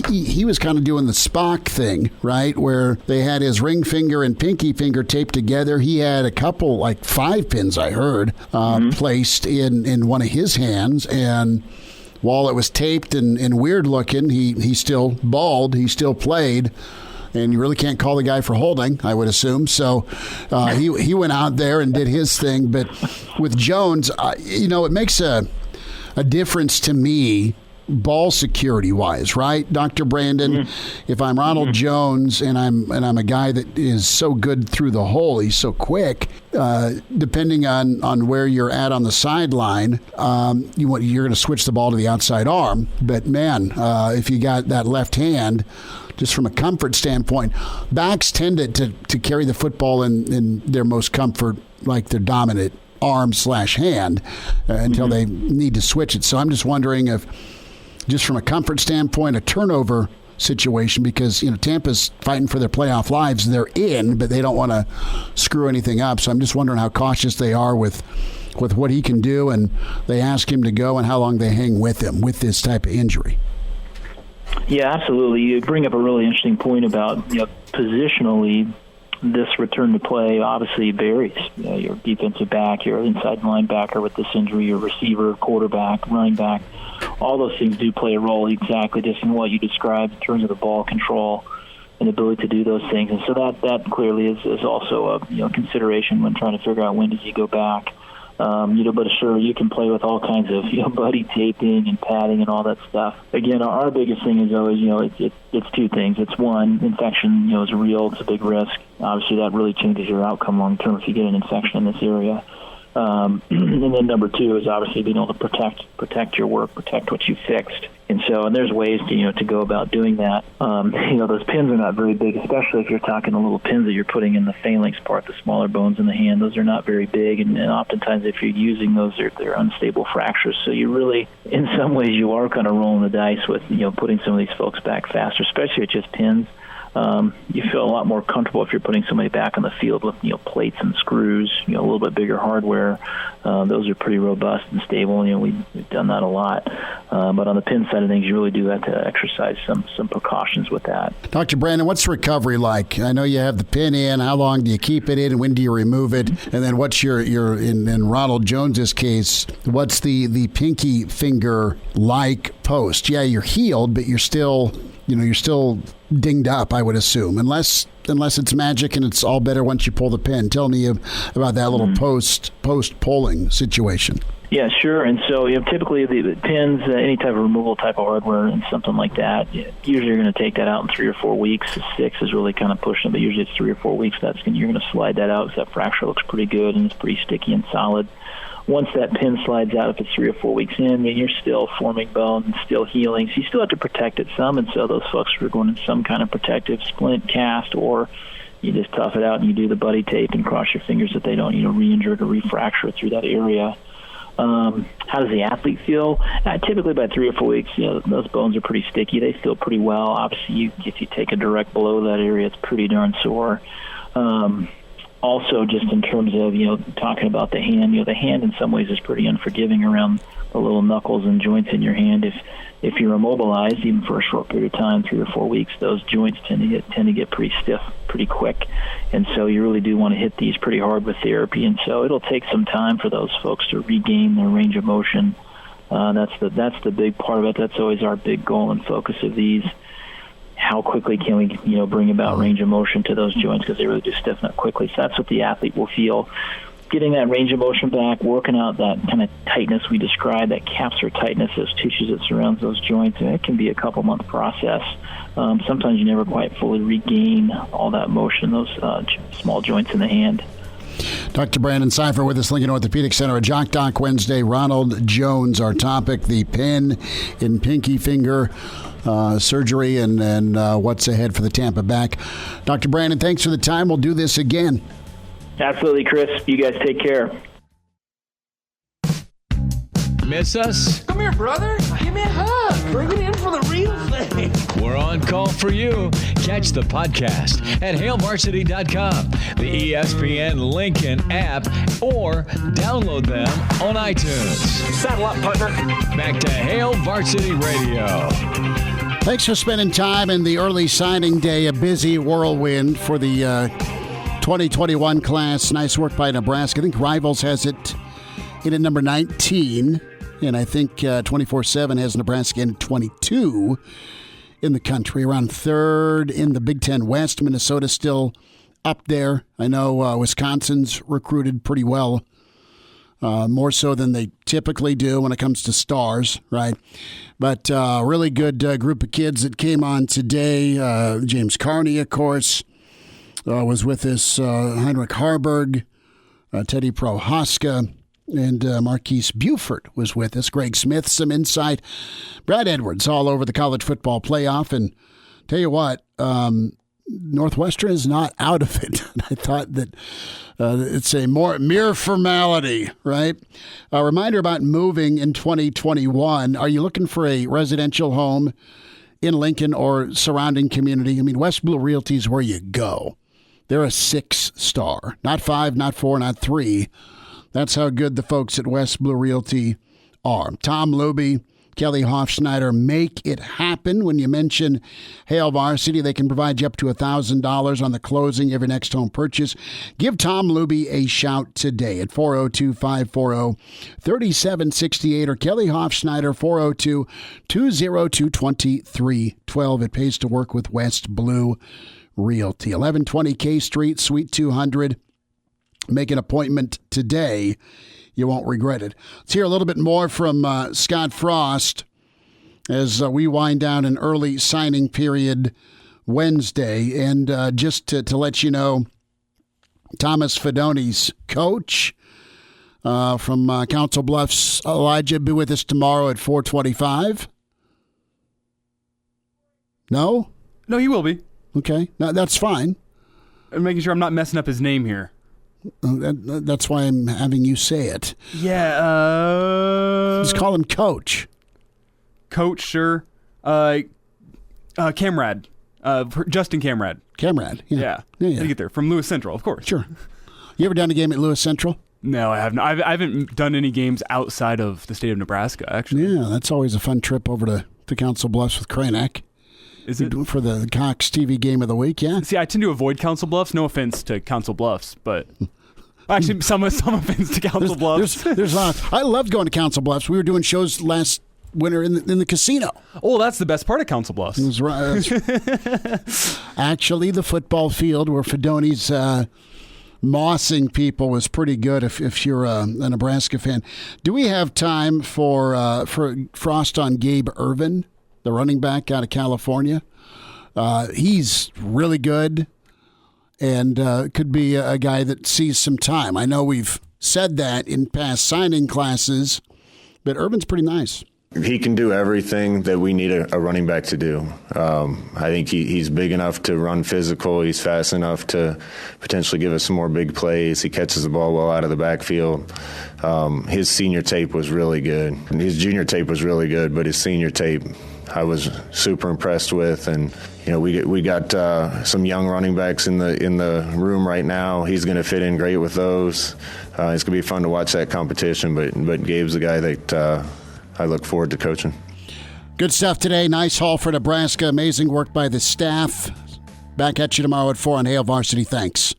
He was kind of doing the Spock thing, right, where they had his ring finger and pinky finger taped together. He had a couple, like 5 pins, I heard, placed in one of his hands, and while it was taped and weird looking, he still balled. He still played, and you really can't call the guy for holding, I would assume. So he went out there and did his thing. But with Jones, it makes a difference to me, ball security wise, right, Dr. Brandon? If I'm Ronald Jones and I'm a guy that is so good through the hole, he's so quick. Depending on where you're at on the sideline, you're going to switch the ball to the outside arm. But man, if you got that left hand, just from a comfort standpoint, backs tend to carry the football in their most comfort, like their dominant arm/hand, until they need to switch it. So I'm just wondering if, just from a comfort standpoint, a turnover situation because, Tampa's fighting for their playoff lives. They're in, but they don't want to screw anything up. So I'm just wondering how cautious they are with what he can do, and they ask him to go and how long they hang with him with this type of injury. Yeah, absolutely. You bring up a really interesting point about, positionally, this return to play obviously varies. Your defensive back, your inside linebacker with this injury, your receiver, quarterback, running back, all those things do play a role exactly just in what you described in terms of the ball control and ability to do those things. And so that clearly is also a consideration when trying to figure out when does he go back. But sure, you can play with all kinds of, buddy taping and padding and all that stuff. Again, our biggest thing is always, it's two things. It's one, infection, is real. It's a big risk. Obviously, that really changes your outcome long term if you get an infection in this area. And then number two is obviously being able to protect your work, protect what you fixed. And there's ways to go about doing that. Those pins are not very big, especially if you're talking the little pins that you're putting in the phalanx part, the smaller bones in the hand. Those are not very big, and oftentimes if you're using those, they're unstable fractures. So you really, in some ways, you are kind of rolling the dice with putting some of these folks back faster, especially with just pins. You feel a lot more comfortable if you're putting somebody back on the field with plates and screws, a little bit bigger hardware. Those are pretty robust and stable. We've done that a lot. But on the pin side of things, you really do have to exercise some precautions with that. Dr. Brandon, what's recovery like? I know you have the pin in. How long do you keep it in, and when do you remove it? And then what's your in Ronald Jones's case, what's the pinky finger like post? Yeah, you're healed, but you're still dinged up, I would assume, unless it's magic and it's all better once you pull the pin. Tell me about that little post pulling situation. Yeah, sure. And so typically the pins, any type of removal type of hardware and something like that, usually you're going to take that out in 3 or 4 weeks. 6 is really kind of pushing it, but usually it's 3 or 4 weeks. You're going to slide that out because that fracture looks pretty good and it's pretty sticky and solid. Once that pin slides out, if it's 3 or 4 weeks in, you're still forming bone and still healing. So you still have to protect it some, and so those folks are going in some kind of protective splint cast, or you just tough it out and you do the buddy tape and cross your fingers that they don't, re-injure or refracture through that area. How does the athlete feel? Typically by 3 or 4 weeks, those bones are pretty sticky. They feel pretty well. Obviously, if you take a direct blow to that area, it's pretty darn sore. Also, just in terms of, talking about the hand, the hand in some ways is pretty unforgiving around the little knuckles and joints in your hand. If you're immobilized, even for a short period of time, 3 or 4 weeks, those joints tend to get pretty stiff pretty quick. And so you really do want to hit these pretty hard with therapy. And so it'll take some time for those folks to regain their range of motion. That's the big part of it. That's always our big goal and focus of these. How quickly can we, bring about range of motion to those joints, because they really do stiffen up quickly. So that's what the athlete will feel. Getting that range of motion back, working out that kind of tightness we described, that capsular tightness, those tissues that surrounds those joints, and it can be a couple-month process. Sometimes you never quite fully regain all that motion, those small joints in the hand. Dr. Brandon Seifer with us, Lincoln Orthopedic Center, a Jock Doc Wednesday. Ronald Jones, our topic, the pin in pinky finger surgery and what's ahead for the Tampa back. Dr. Brandon, thanks for the time. We'll do this again. Absolutely, Chris. You guys take care. Miss us? Come here, brother. Give me a hug. Bring it in for the real thing. We're on call for you. Catch the podcast at HailVarsity.com, the ESPN Lincoln app, or download them on iTunes. Saddle up, partner. Back to Hail Varsity Radio. Thanks for spending time in the early signing day, a busy whirlwind for the 2021 class. Nice work by Nebraska. I think Rivals has it in at number 19. And I think 24/7 has Nebraska in 22 in the country, around third in the Big Ten West. Minnesota's still up there. I know Wisconsin's recruited pretty well, more so than they typically do when it comes to stars, right? But really good group of kids that came on today. James Carnie, of course, was with us. Heinrich Harberg, Teddy Prohaska, and Marques Buford was with us. Greg Smith, some insight. Brad Edwards all over the college football playoff. And tell you what, Northwestern is not out of it. I thought that it's a mere formality, right? A reminder about moving in 2021. Are you looking for a residential home in Lincoln or surrounding community, I mean, West Blue Realty is where you go. They're a 6-star, not 5, not 4, not 3. That's how good the folks at West Blue Realty are. Tom Luby, Kelly Hofschneider, make it happen. When you mention Hail Varsity, they can provide you up to $1,000 on the closing of your next home purchase. Give Tom Luby a shout today at 402-540-3768 or Kelly Hofschneider, 402-202-2312. It pays to work with West Blue Realty. 1120 K Street, Suite 200. Make an appointment today. You won't regret it. Let's hear a little bit more from Scott Frost as we wind down an early signing period Wednesday. And just to let you know, Thomas Fedoni's coach from Council Bluffs, Elijah, be with us tomorrow at 4:25. No? No, he will be. Okay. No, that's fine. I'm making sure I'm not messing up his name here. That's why I'm having you say it. Yeah. Just call him Coach. Coach, sure. Camrad. Justin Camrad. Camrad. Yeah. Yeah. Get there from Lewis Central, of course. Sure. You ever done a game at Lewis Central? No, I haven't. I haven't done any games outside of the state of Nebraska, actually. Yeah, that's always a fun trip over to Council Bluffs with Kranek. Is it for the Cox TV game of the week? Yeah. See, I tend to avoid Council Bluffs. No offense to Council Bluffs, but actually, some offense to Council Bluffs. There's lots. I loved going to Council Bluffs. We were doing shows last winter in the casino. Oh, that's the best part of Council Bluffs. It was right. Actually, the football field where Fedoni's mossing people was pretty good. If you're a Nebraska fan, do we have time for Frost on Gabe Ervin, the running back out of California? He's really good and could be a guy that sees some time. I know we've said that in past signing classes, but Ervin's pretty nice. He can do everything that we need a running back to do. I think he's big enough to run physical. He's fast enough to potentially give us some more big plays. He catches the ball well out of the backfield. His senior tape was really good. His junior tape was really good, but his senior tape I was super impressed with. And we got some young running backs in the room right now. He's going to fit in great with those. It's going to be fun to watch that competition. But Gabe's the guy that I look forward to coaching. Good stuff today. Nice haul for Nebraska. Amazing work by the staff. Back at you tomorrow at 4 on Hail Varsity. Thanks.